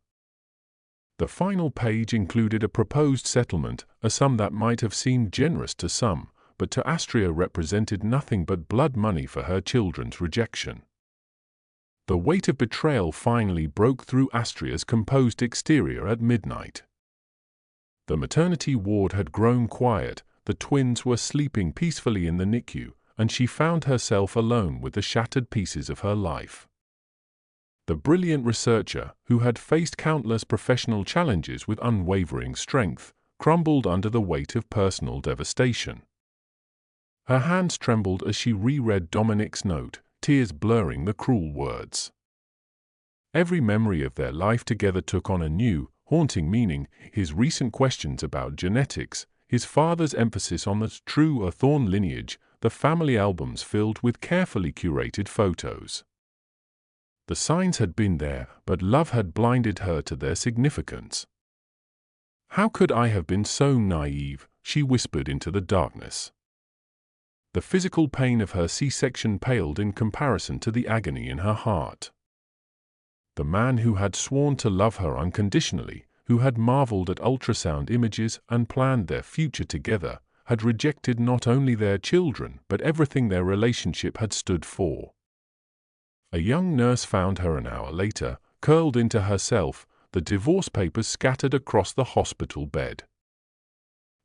The final page included a proposed settlement, a sum that might have seemed generous to some, but to Astria represented nothing but blood money for her children's rejection. The weight of betrayal finally broke through Astria's composed exterior at midnight. The maternity ward had grown quiet, the twins were sleeping peacefully in the NICU, and she found herself alone with the shattered pieces of her life. The brilliant researcher, who had faced countless professional challenges with unwavering strength, crumbled under the weight of personal devastation. Her hands trembled as she reread Dominic's note, tears blurring the cruel words. Every memory of their life together took on a new, haunting meaning: his recent questions about genetics, his father's emphasis on the true or Thorn lineage, the family albums filled with carefully curated photos. The signs had been there, but love had blinded her to their significance. "How could I have been so naive?" she whispered into the darkness. The physical pain of her C-section paled in comparison to the agony in her heart. The man who had sworn to love her unconditionally, who had marveled at ultrasound images and planned their future together, had rejected not only their children but everything their relationship had stood for. A young nurse found her an hour later, curled into herself, the divorce papers scattered across the hospital bed.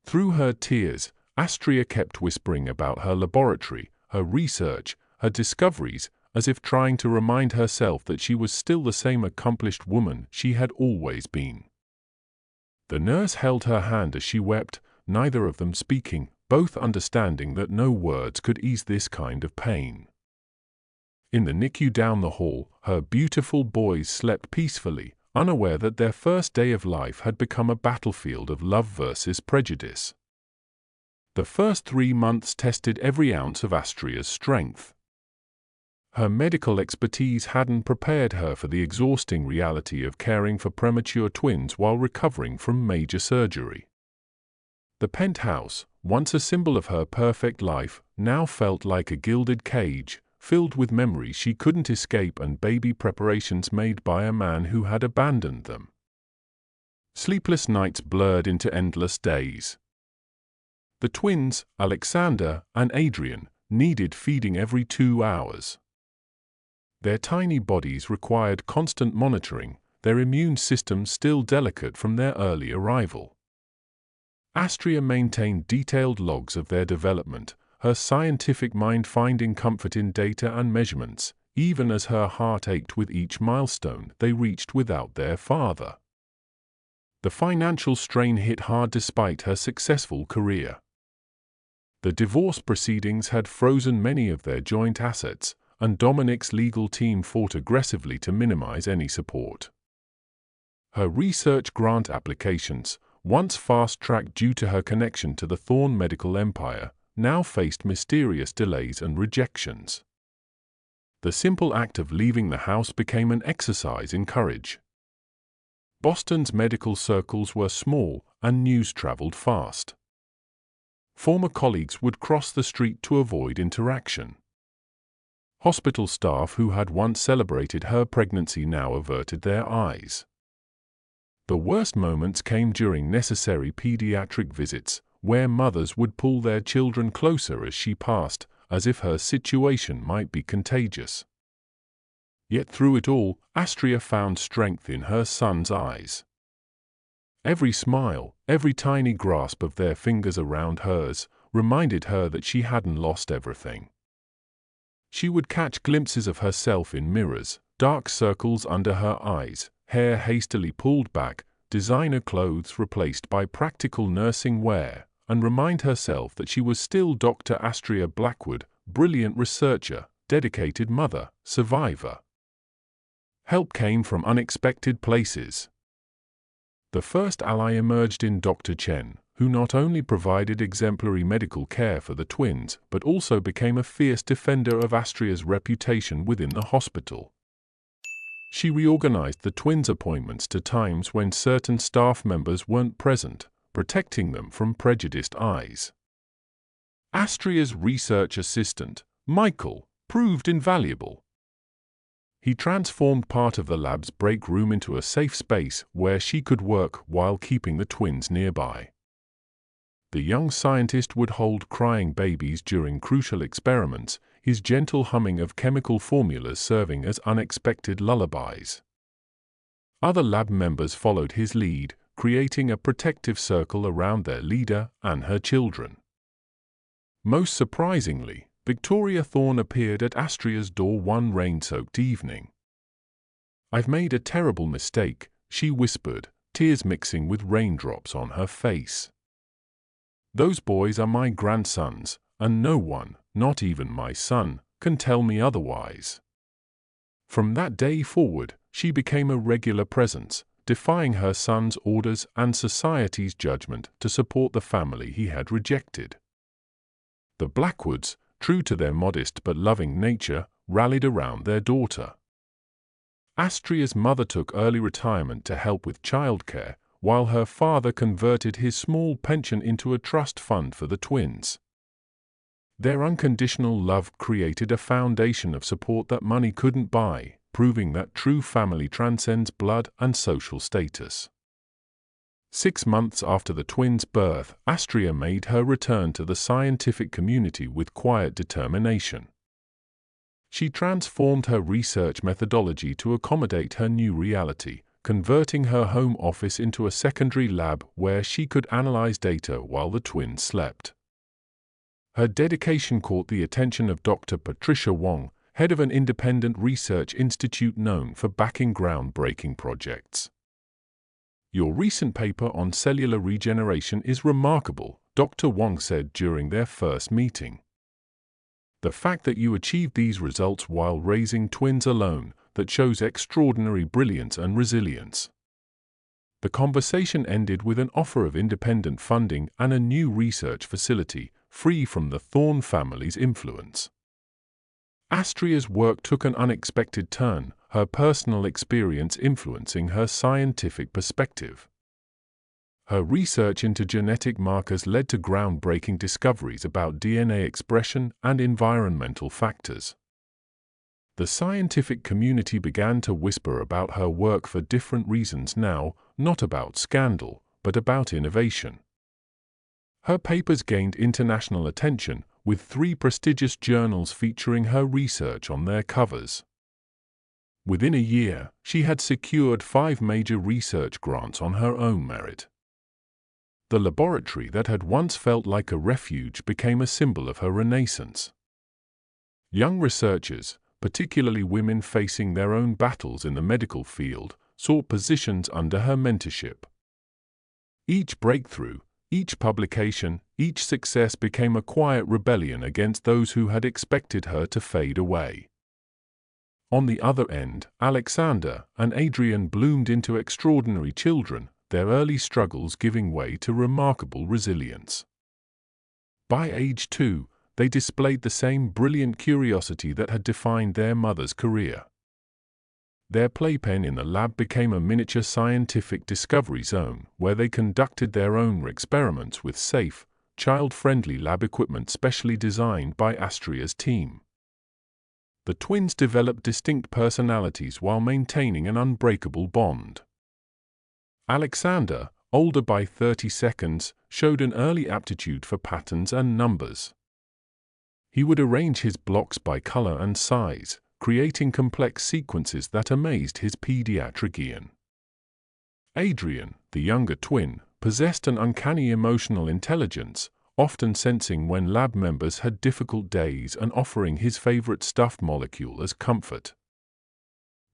Through her tears, Astria kept whispering about her laboratory, her research, her discoveries, as if trying to remind herself that she was still the same accomplished woman she had always been. The nurse held her hand as she wept, neither of them speaking, both understanding that no words could ease this kind of pain. In the NICU down the hall, her beautiful boys slept peacefully, unaware that their first day of life had become a battlefield of love versus prejudice. The first 3 months tested every ounce of Astria's strength. Her medical expertise hadn't prepared her for the exhausting reality of caring for premature twins while recovering from major surgery. The penthouse, once a symbol of her perfect life, now felt like a gilded cage, filled with memories she couldn't escape and baby preparations made by a man who had abandoned them. Sleepless nights blurred into endless days. The twins, Alexander and Adrian, needed feeding every 2 hours. Their tiny bodies required constant monitoring, their immune systems still delicate from their early arrival. Astria maintained detailed logs of their development, her scientific mind finding comfort in data and measurements, even as her heart ached with each milestone they reached without their father. The financial strain hit hard despite her successful career. The divorce proceedings had frozen many of their joint assets, and Dominic's legal team fought aggressively to minimize any support. Her research grant applications, once fast-tracked due to her connection to the Thorn medical empire, now faced mysterious delays and rejections. The simple act of leaving the house became an exercise in courage. Boston's medical circles were small, and news traveled fast. Former colleagues would cross the street to avoid interaction. Hospital staff who had once celebrated her pregnancy now averted their eyes. The worst moments came during necessary pediatric visits, where mothers would pull their children closer as she passed, as if her situation might be contagious. Yet through it all, Astria found strength in her son's eyes. Every smile, every tiny grasp of their fingers around hers, reminded her that she hadn't lost everything. She would catch glimpses of herself in mirrors, dark circles under her eyes, hair hastily pulled back, designer clothes replaced by practical nursing wear, and remind herself that she was still Dr. Astria Blackwood, brilliant researcher, dedicated mother, survivor. Help came from unexpected places. The first ally emerged in Dr. Chen, who not only provided exemplary medical care for the twins but also became a fierce defender of Astria's reputation within the hospital. She reorganized the twins' appointments to times when certain staff members weren't present, protecting them from prejudiced eyes. Astria's research assistant, Michael, proved invaluable. He transformed part of the lab's break room into a safe space where she could work while keeping the twins nearby. The young scientist would hold crying babies during crucial experiments, his gentle humming of chemical formulas serving as unexpected lullabies. Other lab members followed his lead, creating a protective circle around their leader and her children. Most surprisingly, Victoria Thorne appeared at Astria's door one rain-soaked evening. "I've made a terrible mistake," she whispered, tears mixing with raindrops on her face. "Those boys are my grandsons, and no one, not even my son, can tell me otherwise." From that day forward, she became a regular presence, defying her son's orders and society's judgment to support the family he had rejected. The Blackwoods, true to their modest but loving nature, rallied around their daughter. Astria's mother took early retirement to help with childcare, while her father converted his small pension into a trust fund for the twins. Their unconditional love created a foundation of support that money couldn't buy, proving that true family transcends blood and social status. 6 months after the twins' birth, Astria made her return to the scientific community with quiet determination. She transformed her research methodology to accommodate her new reality, converting her home office into a secondary lab where she could analyze data while the twins slept. Her dedication caught the attention of Dr. Patricia Wong, head of an independent research institute known for backing groundbreaking projects. "Your recent paper on cellular regeneration is remarkable," Dr. Wong said during their first meeting. "The fact that you achieved these results while raising twins alone, that shows extraordinary brilliance and resilience." The conversation ended with an offer of independent funding and a new research facility, free from the Thorne family's influence. Astria's work took an unexpected turn, her personal experience influencing her scientific perspective. Her research into genetic markers led to groundbreaking discoveries about DNA expression and environmental factors. The scientific community began to whisper about her work for different reasons now, not about scandal, but about innovation. Her papers gained international attention, with 3 prestigious journals featuring her research on their covers. Within a year, she had secured 5 major research grants on her own merit. The laboratory that had once felt like a refuge became a symbol of her renaissance. Young researchers, particularly women facing their own battles in the medical field, sought positions under her mentorship. Each breakthrough, each publication, each success became a quiet rebellion against those who had expected her to fade away. On the other end, Alexander and Adrian bloomed into extraordinary children, their early struggles giving way to remarkable resilience. By age 2, they displayed the same brilliant curiosity that had defined their mother's career. Their playpen in the lab became a miniature scientific discovery zone where they conducted their own experiments with safe, child-friendly lab equipment specially designed by Astria's team. The twins developed distinct personalities while maintaining an unbreakable bond. Alexander, older by 30 seconds, showed an early aptitude for patterns and numbers. He would arrange his blocks by color and size, creating complex sequences that amazed his pediatric Ian. Adrian, the younger twin, possessed an uncanny emotional intelligence, often sensing when lab members had difficult days and offering his favorite stuffed molecule as comfort.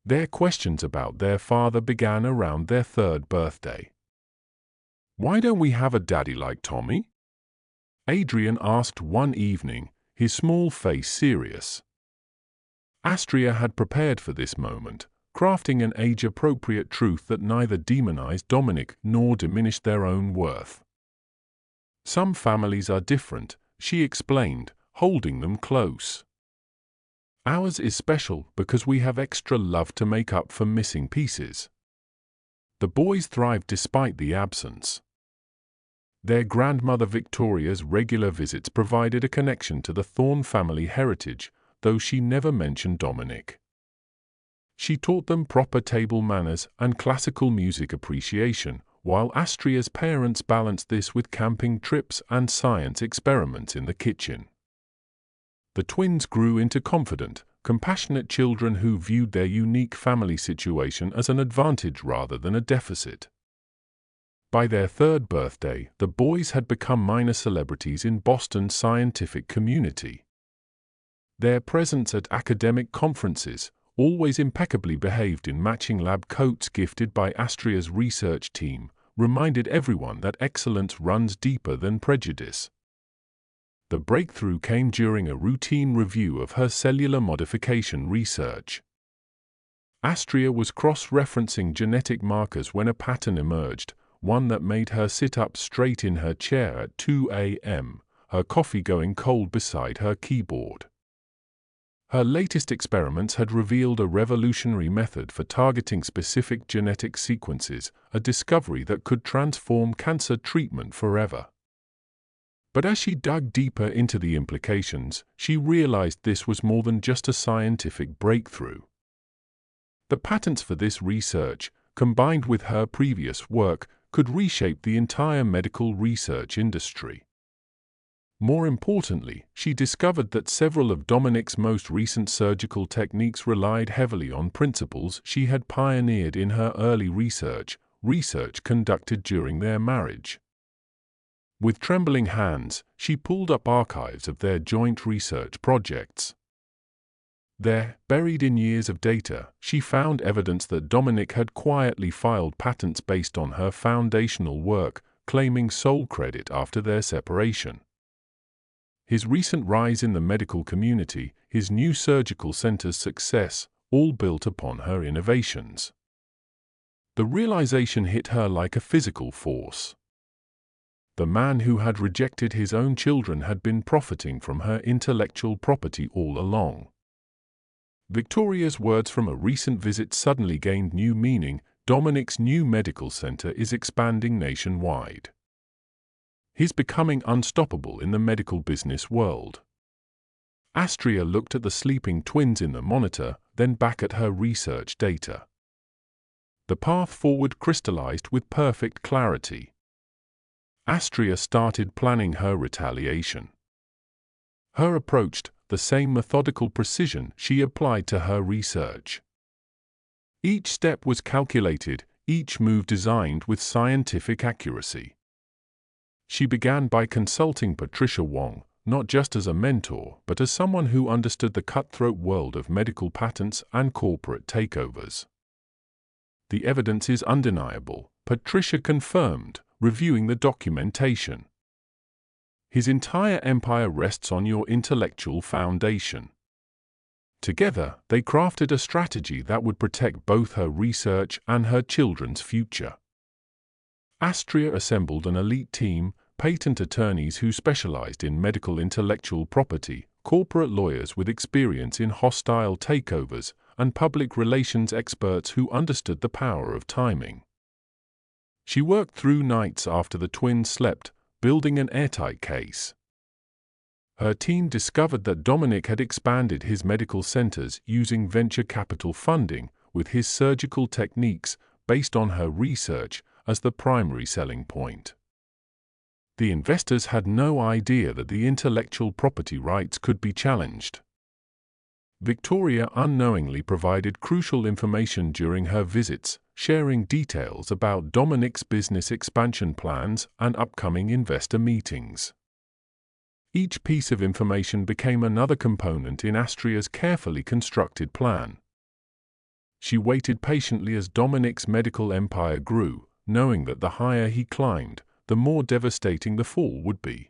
Their questions about their father began around their 3rd birthday. "Why don't we have a daddy like Tommy?" Adrian asked one evening, his small face serious. Astria had prepared for this moment, crafting an age-appropriate truth that neither demonized Dominic nor diminished their own worth. "Some families are different," she explained, holding them close. "Ours is special because we have extra love to make up for missing pieces." The boys thrived despite the absence. Their grandmother Victoria's regular visits provided a connection to the Thorne family heritage, though she never mentioned Dominic. She taught them proper table manners and classical music appreciation, while Astria's parents balanced this with camping trips and science experiments in the kitchen. The twins grew into confident, compassionate children who viewed their unique family situation as an advantage rather than a deficit. By their third birthday, the boys had become minor celebrities in Boston's scientific community. Their presence at academic conferences, always impeccably behaved in matching lab coats gifted by Astria's research team, reminded everyone that excellence runs deeper than prejudice. The breakthrough came during a routine review of her cellular modification research. Astria was cross-referencing genetic markers when a pattern emerged, one that made her sit up straight in her chair at 2 a.m., her coffee going cold beside her keyboard. Her latest experiments had revealed a revolutionary method for targeting specific genetic sequences, a discovery that could transform cancer treatment forever. But as she dug deeper into the implications, she realized this was more than just a scientific breakthrough. The patents for this research, combined with her previous work, could reshape the entire medical research industry. More importantly, she discovered that several of Dominic's most recent surgical techniques relied heavily on principles she had pioneered in her early research conducted during their marriage. With trembling hands, she pulled up archives of their joint research projects. There, buried in years of data, she found evidence that Dominic had quietly filed patents based on her foundational work, claiming sole credit after their separation. His recent rise in the medical community, his new surgical center's success, all built upon her innovations. The realization hit her like a physical force. The man who had rejected his own children had been profiting from her intellectual property all along. Victoria's words from a recent visit suddenly gained new meaning. Dominic's new medical center is expanding nationwide. He's becoming unstoppable in the medical business world. Astria looked at the sleeping twins in the monitor, then back at her research data. The path forward crystallized with perfect clarity. Astria started planning her retaliation. Her approach, the same methodical precision she applied to her research. Each step was calculated, each move designed with scientific accuracy. She began by consulting Patricia Wong, not just as a mentor, but as someone who understood the cutthroat world of medical patents and corporate takeovers. "The evidence is undeniable," Patricia confirmed, reviewing the documentation. "His entire empire rests on your intellectual foundation." Together, they crafted a strategy that would protect both her research and her children's future. Astria assembled an elite team, patent attorneys who specialized in medical intellectual property, corporate lawyers with experience in hostile takeovers, and public relations experts who understood the power of timing. She worked through nights after the twins slept, building an airtight case. Her team discovered that Dominic had expanded his medical centers using venture capital funding, with his surgical techniques, based on her research, as the primary selling point. The investors had no idea that the intellectual property rights could be challenged. Victoria unknowingly provided crucial information during her visits, sharing details about Dominic's business expansion plans and upcoming investor meetings. Each piece of information became another component in Astria's carefully constructed plan. She waited patiently as Dominic's medical empire grew, knowing that the higher he climbed, the more devastating the fall would be.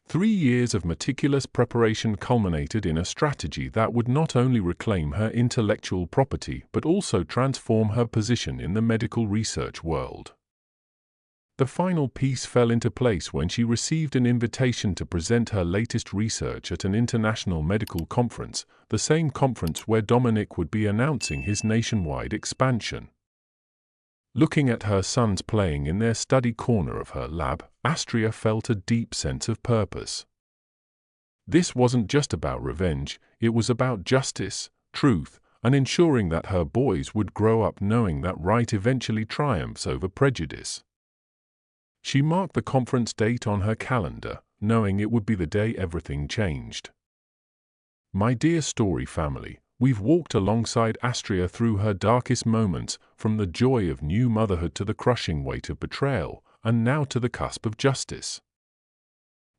3 years of meticulous preparation culminated in a strategy that would not only reclaim her intellectual property but also transform her position in the medical research world. The final piece fell into place when she received an invitation to present her latest research at an international medical conference, the same conference where Dominic would be announcing his nationwide expansion. Looking at her sons playing in their study corner of her lab, Astria felt a deep sense of purpose. This wasn't just about revenge, it was about justice, truth, and ensuring that her boys would grow up knowing that right eventually triumphs over prejudice. She marked the conference date on her calendar, knowing it would be the day everything changed. My dear story family, we've walked alongside Astria through her darkest moments, from the joy of new motherhood to the crushing weight of betrayal, and now to the cusp of justice.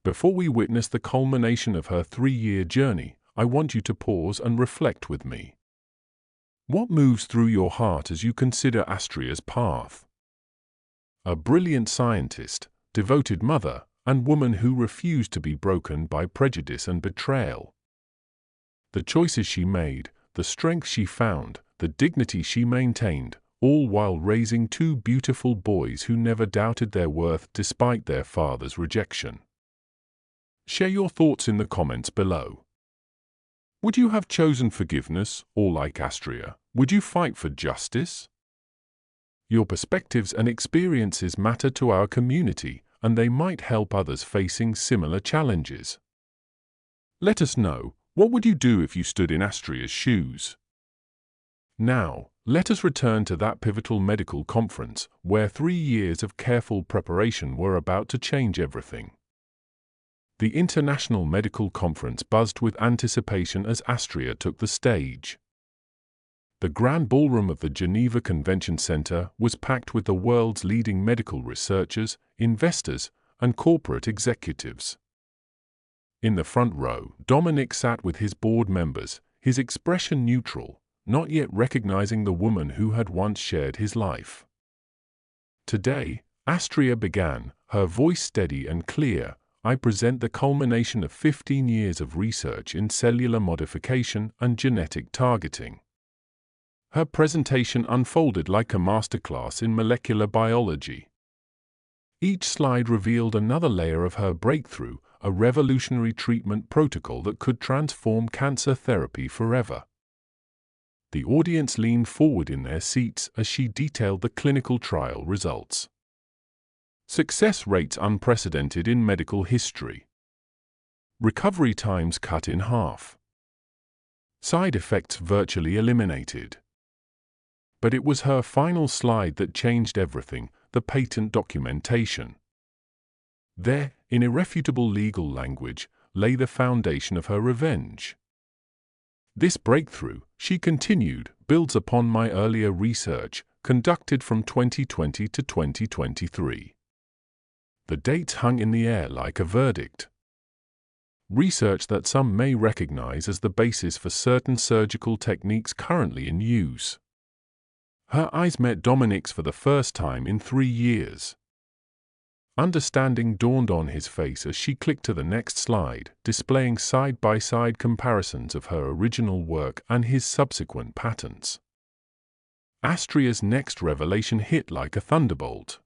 Before we witness the culmination of her 3-year journey, I want you to pause and reflect with me. What moves through your heart as you consider Astria's path? A brilliant scientist, devoted mother, and woman who refused to be broken by prejudice and betrayal. The choices she made, the strength she found, the dignity she maintained, all while raising 2 beautiful boys who never doubted their worth despite their father's rejection. Share your thoughts in the comments below. Would you have chosen forgiveness, or like Astria, would you fight for justice? Your perspectives and experiences matter to our community, and they might help others facing similar challenges. Let us know, what would you do if you stood in Astria's shoes? Now, let us return to that pivotal medical conference, where 3 years of careful preparation were about to change everything. The International Medical Conference buzzed with anticipation as Astria took the stage. The grand ballroom of the Geneva Convention Center was packed with the world's leading medical researchers, investors, and corporate executives. In the front row, Dominic sat with his board members, his expression neutral, not yet recognizing the woman who had once shared his life. Today, Astria began, her voice steady and clear. I present the culmination of 15 years of research in cellular modification and genetic targeting. Her presentation unfolded like a masterclass in molecular biology. Each slide revealed another layer of her breakthrough, a revolutionary treatment protocol that could transform cancer therapy forever. The audience leaned forward in their seats as she detailed the clinical trial results. Success rates unprecedented in medical history. Recovery times cut in half. Side effects virtually eliminated. But it was her final slide that changed everything, the patent documentation. There, in irrefutable legal language, lay the foundation of her revenge. This breakthrough, she continued, builds upon my earlier research, conducted from 2020 to 2023. The dates hung in the air like a verdict. Research that some may recognize as the basis for certain surgical techniques currently in use. Her eyes met Dominic's for the first time in 3 years. Understanding dawned on his face as she clicked to the next slide, displaying side-by-side comparisons of her original work and his subsequent patents. Astria's next revelation hit like a thunderbolt.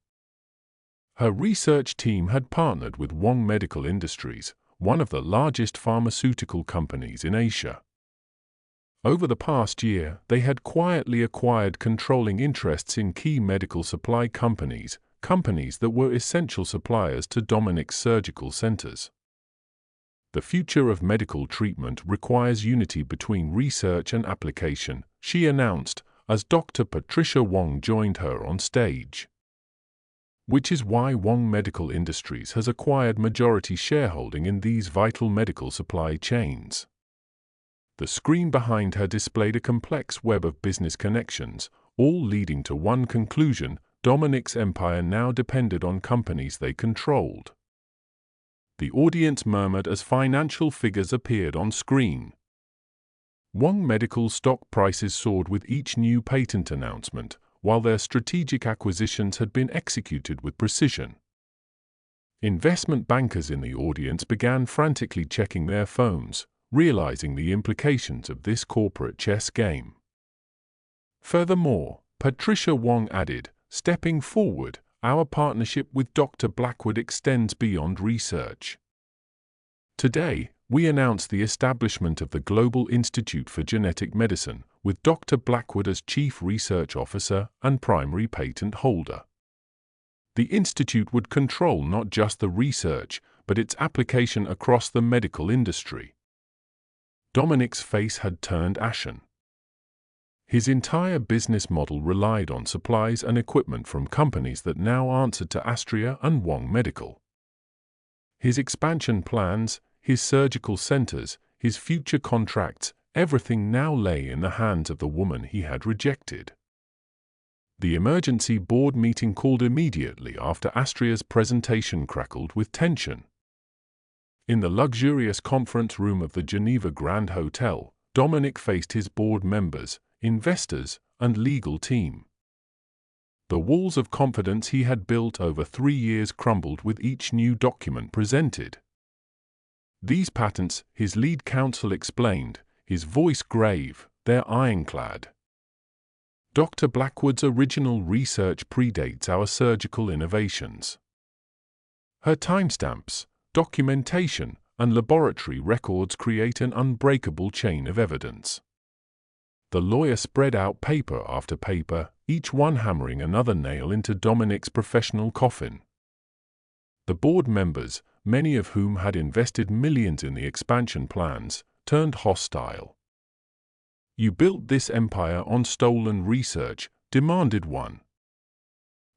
Her research team had partnered with Wong Medical Industries, one of the largest pharmaceutical companies in Asia. Over the past year, they had quietly acquired controlling interests in key medical supply companies that were essential suppliers to Dominic's surgical centers. The future of medical treatment requires unity between research and application, she announced, as Dr. Patricia Wong joined her on stage. Which is why Wong Medical Industries has acquired majority shareholding in these vital medical supply chains. The screen behind her displayed a complex web of business connections, all leading to one conclusion: Dominic's empire now depended on companies they controlled. The audience murmured as financial figures appeared on screen. Wong Medical stock prices soared with each new patent announcement, while their strategic acquisitions had been executed with precision. Investment bankers in the audience began frantically checking their phones, realizing the implications of this corporate chess game. Furthermore, Patricia Wong added, stepping forward, our partnership with Dr. Blackwood extends beyond research. Today, we announce the establishment of the Global Institute for Genetic Medicine, with Dr. Blackwood as Chief Research Officer and primary patent holder. The institute would control not just the research, but its application across the medical industry. Dominic's face had turned ashen. His entire business model relied on supplies and equipment from companies that now answered to Astria and Wong Medical. His expansion plans, his surgical centers, his future contracts, everything now lay in the hands of the woman he had rejected. The emergency board meeting called immediately after Astria's presentation crackled with tension. In the luxurious conference room of the Geneva Grand Hotel, Dominic faced his board members, investors, and legal team. The walls of confidence he had built over 3 years crumbled with each new document presented. These patents, his lead counsel explained, his voice grave, they're ironclad. Dr. Blackwood's original research predates our surgical innovations. Her timestamps, documentation, and laboratory records create an unbreakable chain of evidence. The lawyer spread out paper after paper, each one hammering another nail into Dominic's professional coffin. The board members, many of whom had invested millions in the expansion plans, turned hostile. You built this empire on stolen research, demanded one.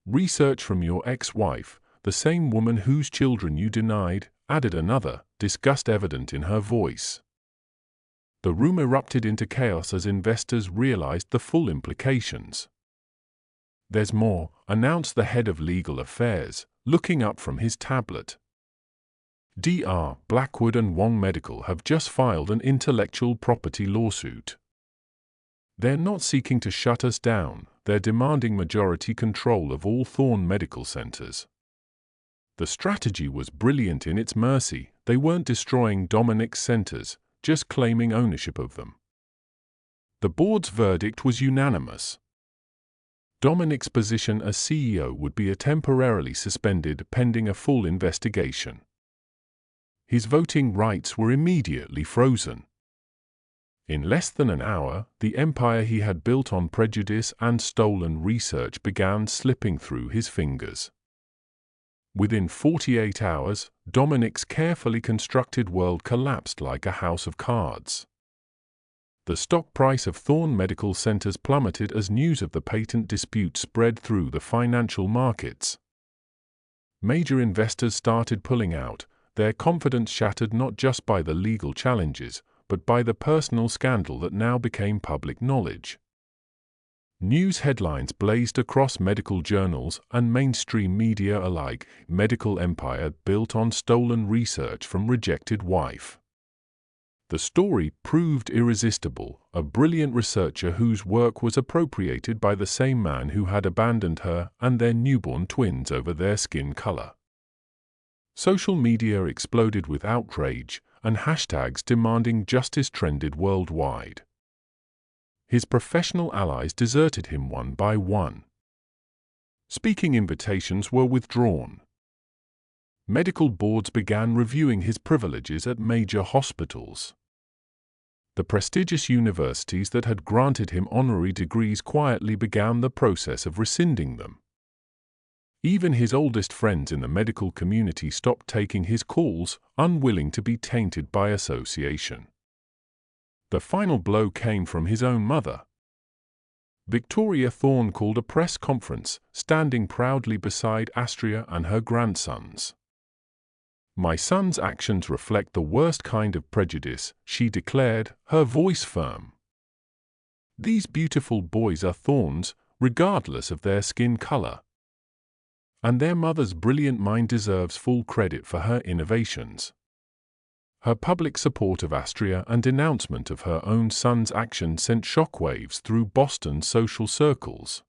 Research from your ex-wife, the same woman whose children you denied, added another, disgust evident in her voice. The room erupted into chaos as investors realized the full implications. There's more, announced the head of legal affairs, looking up from his tablet. Dr. Blackwood and Wong Medical have just filed an intellectual property lawsuit. They're not seeking to shut us down, they're demanding majority control of all Thorne medical centers. The strategy was brilliant in its mercy, they weren't destroying Dominic's centers, just claiming ownership of them. The board's verdict was unanimous. Dominic's position as CEO would be temporarily suspended pending a full investigation. His voting rights were immediately frozen. In less than an hour, the empire he had built on prejudice and stolen research began slipping through his fingers. Within 48 hours, Dominic's carefully constructed world collapsed like a house of cards. The stock price of Thorne Medical Centers plummeted as news of the patent dispute spread through the financial markets. Major investors started pulling out, their confidence shattered not just by the legal challenges, but by the personal scandal that now became public knowledge. News headlines blazed across medical journals and mainstream media alike, medical empire built on stolen research from rejected wife. The story proved irresistible, a brilliant researcher whose work was appropriated by the same man who had abandoned her and their newborn twins over their skin color. Social media exploded with outrage, and hashtags demanding justice trended worldwide. His professional allies deserted him one by one. Speaking invitations were withdrawn. Medical boards began reviewing his privileges at major hospitals. The prestigious universities that had granted him honorary degrees quietly began the process of rescinding them. Even his oldest friends in the medical community stopped taking his calls, unwilling to be tainted by association. The final blow came from his own mother. Victoria Thorne called a press conference, standing proudly beside Astria and her grandsons. "My son's actions reflect the worst kind of prejudice," she declared, her voice firm. "These beautiful boys are Thornes, regardless of their skin color. And their mother's brilliant mind deserves full credit for her innovations." Her public support of Astria and denouncement of her own son's action sent shockwaves through Boston's social circles.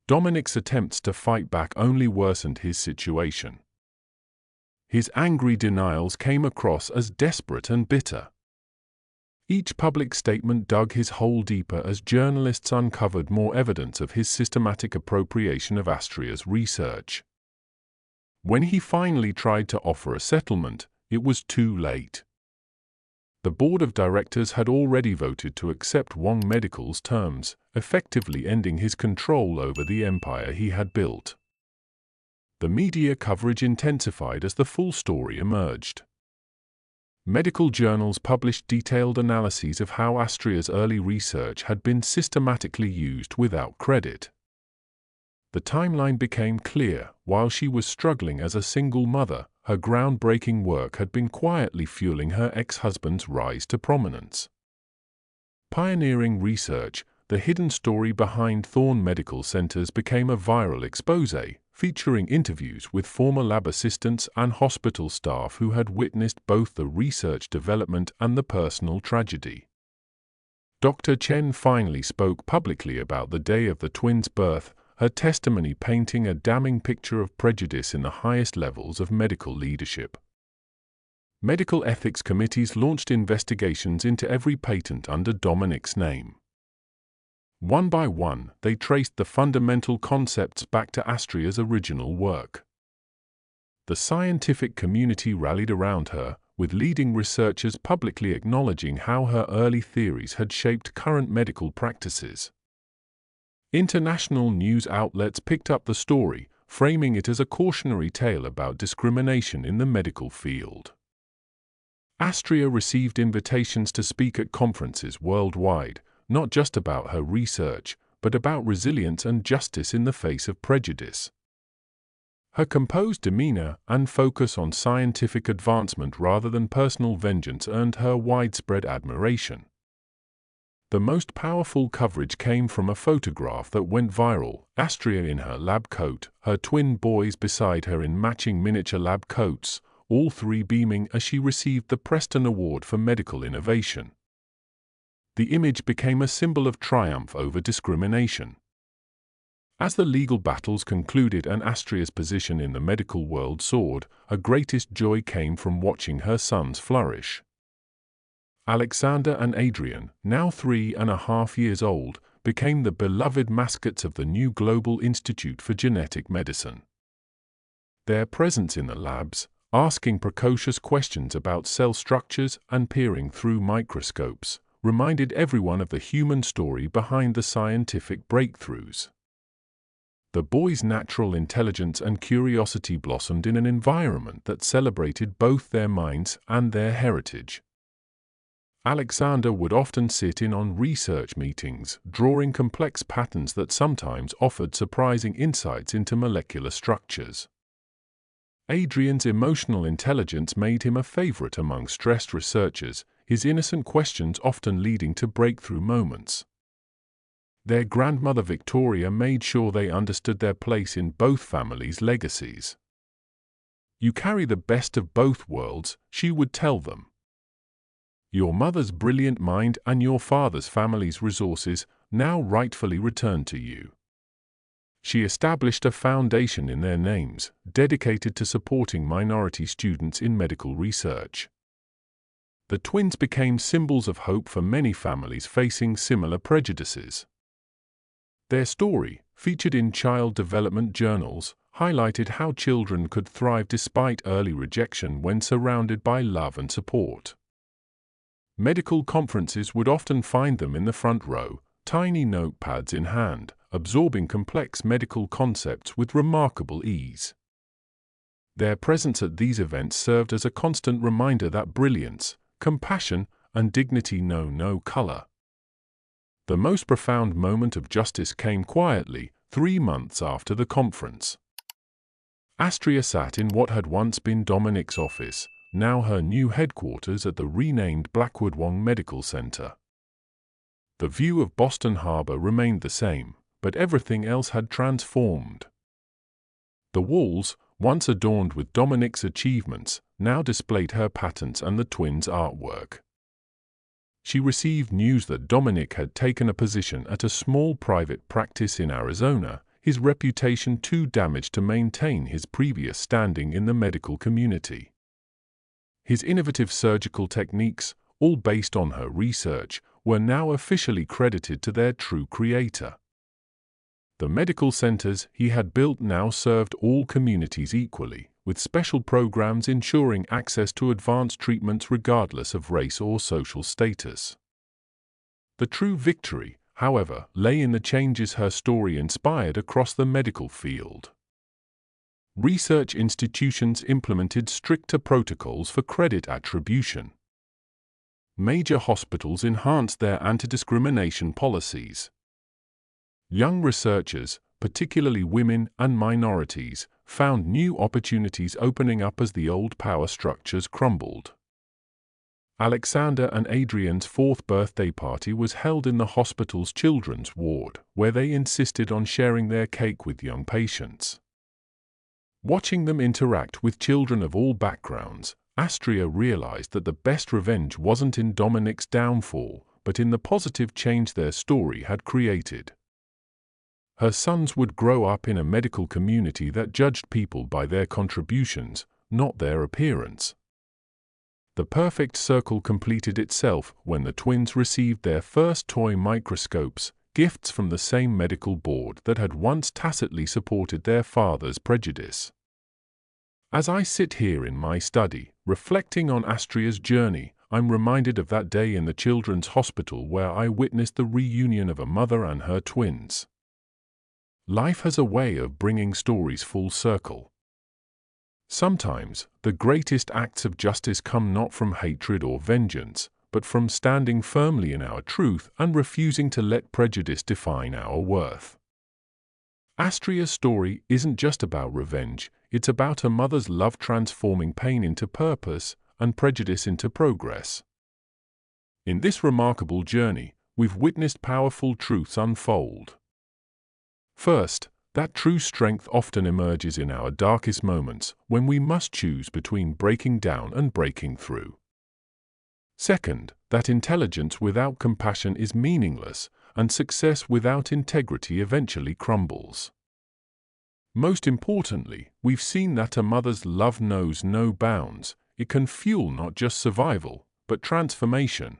Dominic's attempts to fight back only worsened his situation. His angry denials came across as desperate and bitter. Each public statement dug his hole deeper as journalists uncovered more evidence of his systematic appropriation of Astria's research. When he finally tried to offer a settlement, it was too late. The board of directors had already voted to accept Wong Medical's terms, effectively ending his control over the empire he had built. The media coverage intensified as the full story emerged. Medical journals published detailed analyses of how Astria's early research had been systematically used without credit. The timeline became clear. While she was struggling as a single mother, her groundbreaking work had been quietly fueling her ex-husband's rise to prominence. Pioneering research, the hidden story behind Thorne Medical Centers became a viral exposé, featuring interviews with former lab assistants and hospital staff who had witnessed both the research development and the personal tragedy. Dr. Chen finally spoke publicly about the day of the twins' birth, her testimony painting a damning picture of prejudice in the highest levels of medical leadership. Medical ethics committees launched investigations into every patent under Dominic's name. One by one, they traced the fundamental concepts back to Astria's original work. The scientific community rallied around her, with leading researchers publicly acknowledging how her early theories had shaped current medical practices. International news outlets picked up the story, framing it as a cautionary tale about discrimination in the medical field. Astria received invitations to speak at conferences worldwide, not just about her research, but about resilience and justice in the face of prejudice. Her composed demeanor and focus on scientific advancement rather than personal vengeance earned her widespread admiration. The most powerful coverage came from a photograph that went viral, Astria in her lab coat, her twin boys beside her in matching miniature lab coats, all three beaming as she received the Preston Award for Medical Innovation. The image became a symbol of triumph over discrimination. As the legal battles concluded and Astria's position in the medical world soared, her greatest joy came from watching her sons flourish. Alexander and Adrian, now 3.5 years old, became the beloved mascots of the new Global Institute for Genetic Medicine. Their presence in the labs, asking precocious questions about cell structures and peering through microscopes, reminded everyone of the human story behind the scientific breakthroughs. The boys' natural intelligence and curiosity blossomed in an environment that celebrated both their minds and their heritage. Alexander would often sit in on research meetings, drawing complex patterns that sometimes offered surprising insights into molecular structures. Adrian's emotional intelligence made him a favorite among stressed researchers, his innocent questions often leading to breakthrough moments. Their grandmother Victoria made sure they understood their place in both families' legacies. "You carry the best of both worlds," she would tell them. "Your mother's brilliant mind and your father's family's resources now rightfully return to you." She established a foundation in their names, dedicated to supporting minority students in medical research. The twins became symbols of hope for many families facing similar prejudices. Their story, featured in child development journals, highlighted how children could thrive despite early rejection when surrounded by love and support. Medical conferences would often find them in the front row, tiny notepads in hand, absorbing complex medical concepts with remarkable ease. Their presence at these events served as a constant reminder that brilliance, compassion, and dignity know no color. The most profound moment of justice came quietly, 3 months after the conference. Astria sat in what had once been Dominic's office, now her new headquarters at the renamed Blackwood Wong Medical Center. The view of Boston Harbor remained the same, but everything else had transformed. The walls, once adorned with Dominic's achievements, now displayed her patents and the twins' artwork. She received news that Dominic had taken a position at a small private practice in Arizona, his reputation too damaged to maintain his previous standing in the medical community. His innovative surgical techniques, all based on her research, were now officially credited to their true creator. The medical centers he had built now served all communities equally, with special programs ensuring access to advanced treatments regardless of race or social status. The true victory, however, lay in the changes her story inspired across the medical field. Research institutions implemented stricter protocols for credit attribution. Major hospitals enhanced their anti-discrimination policies. Young researchers, particularly women and minorities, found new opportunities opening up as the old power structures crumbled. Alexander and Adrian's 4th birthday party was held in the hospital's children's ward, where they insisted on sharing their cake with young patients. Watching them interact with children of all backgrounds, Astria realized that the best revenge wasn't in Dominic's downfall, but in the positive change their story had created. Her sons would grow up in a medical community that judged people by their contributions, not their appearance. The perfect circle completed itself when the twins received their first toy microscopes, gifts from the same medical board that had once tacitly supported their father's prejudice. As I sit here in my study, reflecting on Astria's journey, I'm reminded of that day in the children's hospital where I witnessed the reunion of a mother and her twins. Life has a way of bringing stories full circle. Sometimes, the greatest acts of justice come not from hatred or vengeance, but from standing firmly in our truth and refusing to let prejudice define our worth. Astria's story isn't just about revenge, it's about a mother's love transforming pain into purpose and prejudice into progress. In this remarkable journey, we've witnessed powerful truths unfold. First, that true strength often emerges in our darkest moments when we must choose between breaking down and breaking through. Second, that intelligence without compassion is meaningless, and success without integrity eventually crumbles. Most importantly, we've seen that a mother's love knows no bounds. It can fuel not just survival, but transformation.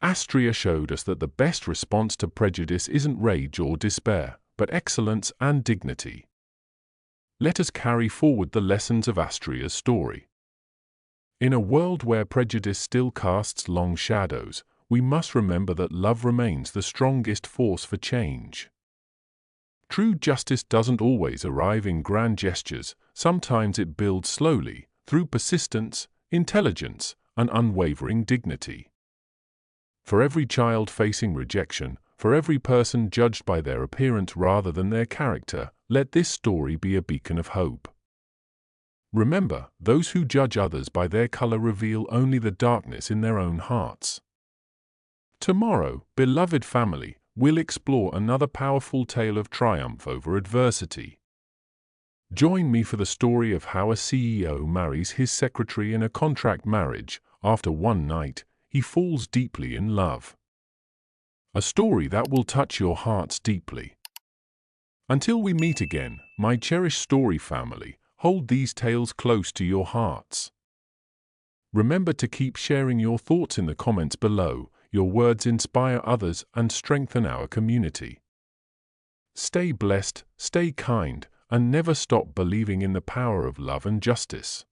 Astria showed us that the best response to prejudice isn't rage or despair, but excellence and dignity. Let us carry forward the lessons of Astria's story. In a world where prejudice still casts long shadows, we must remember that love remains the strongest force for change. True justice doesn't always arrive in grand gestures, sometimes it builds slowly, through persistence, intelligence, and unwavering dignity. For every child facing rejection, for every person judged by their appearance rather than their character, let this story be a beacon of hope. Remember, those who judge others by their color reveal only the darkness in their own hearts. Tomorrow, beloved family, we'll explore another powerful tale of triumph over adversity. Join me for the story of how a CEO marries his secretary in a contract marriage. After one night, he falls deeply in love. A story that will touch your hearts deeply. Until we meet again, my cherished story family, hold these tales close to your hearts. Remember to keep sharing your thoughts in the comments below. Your words inspire others and strengthen our community. Stay blessed, stay kind, and never stop believing in the power of love and justice.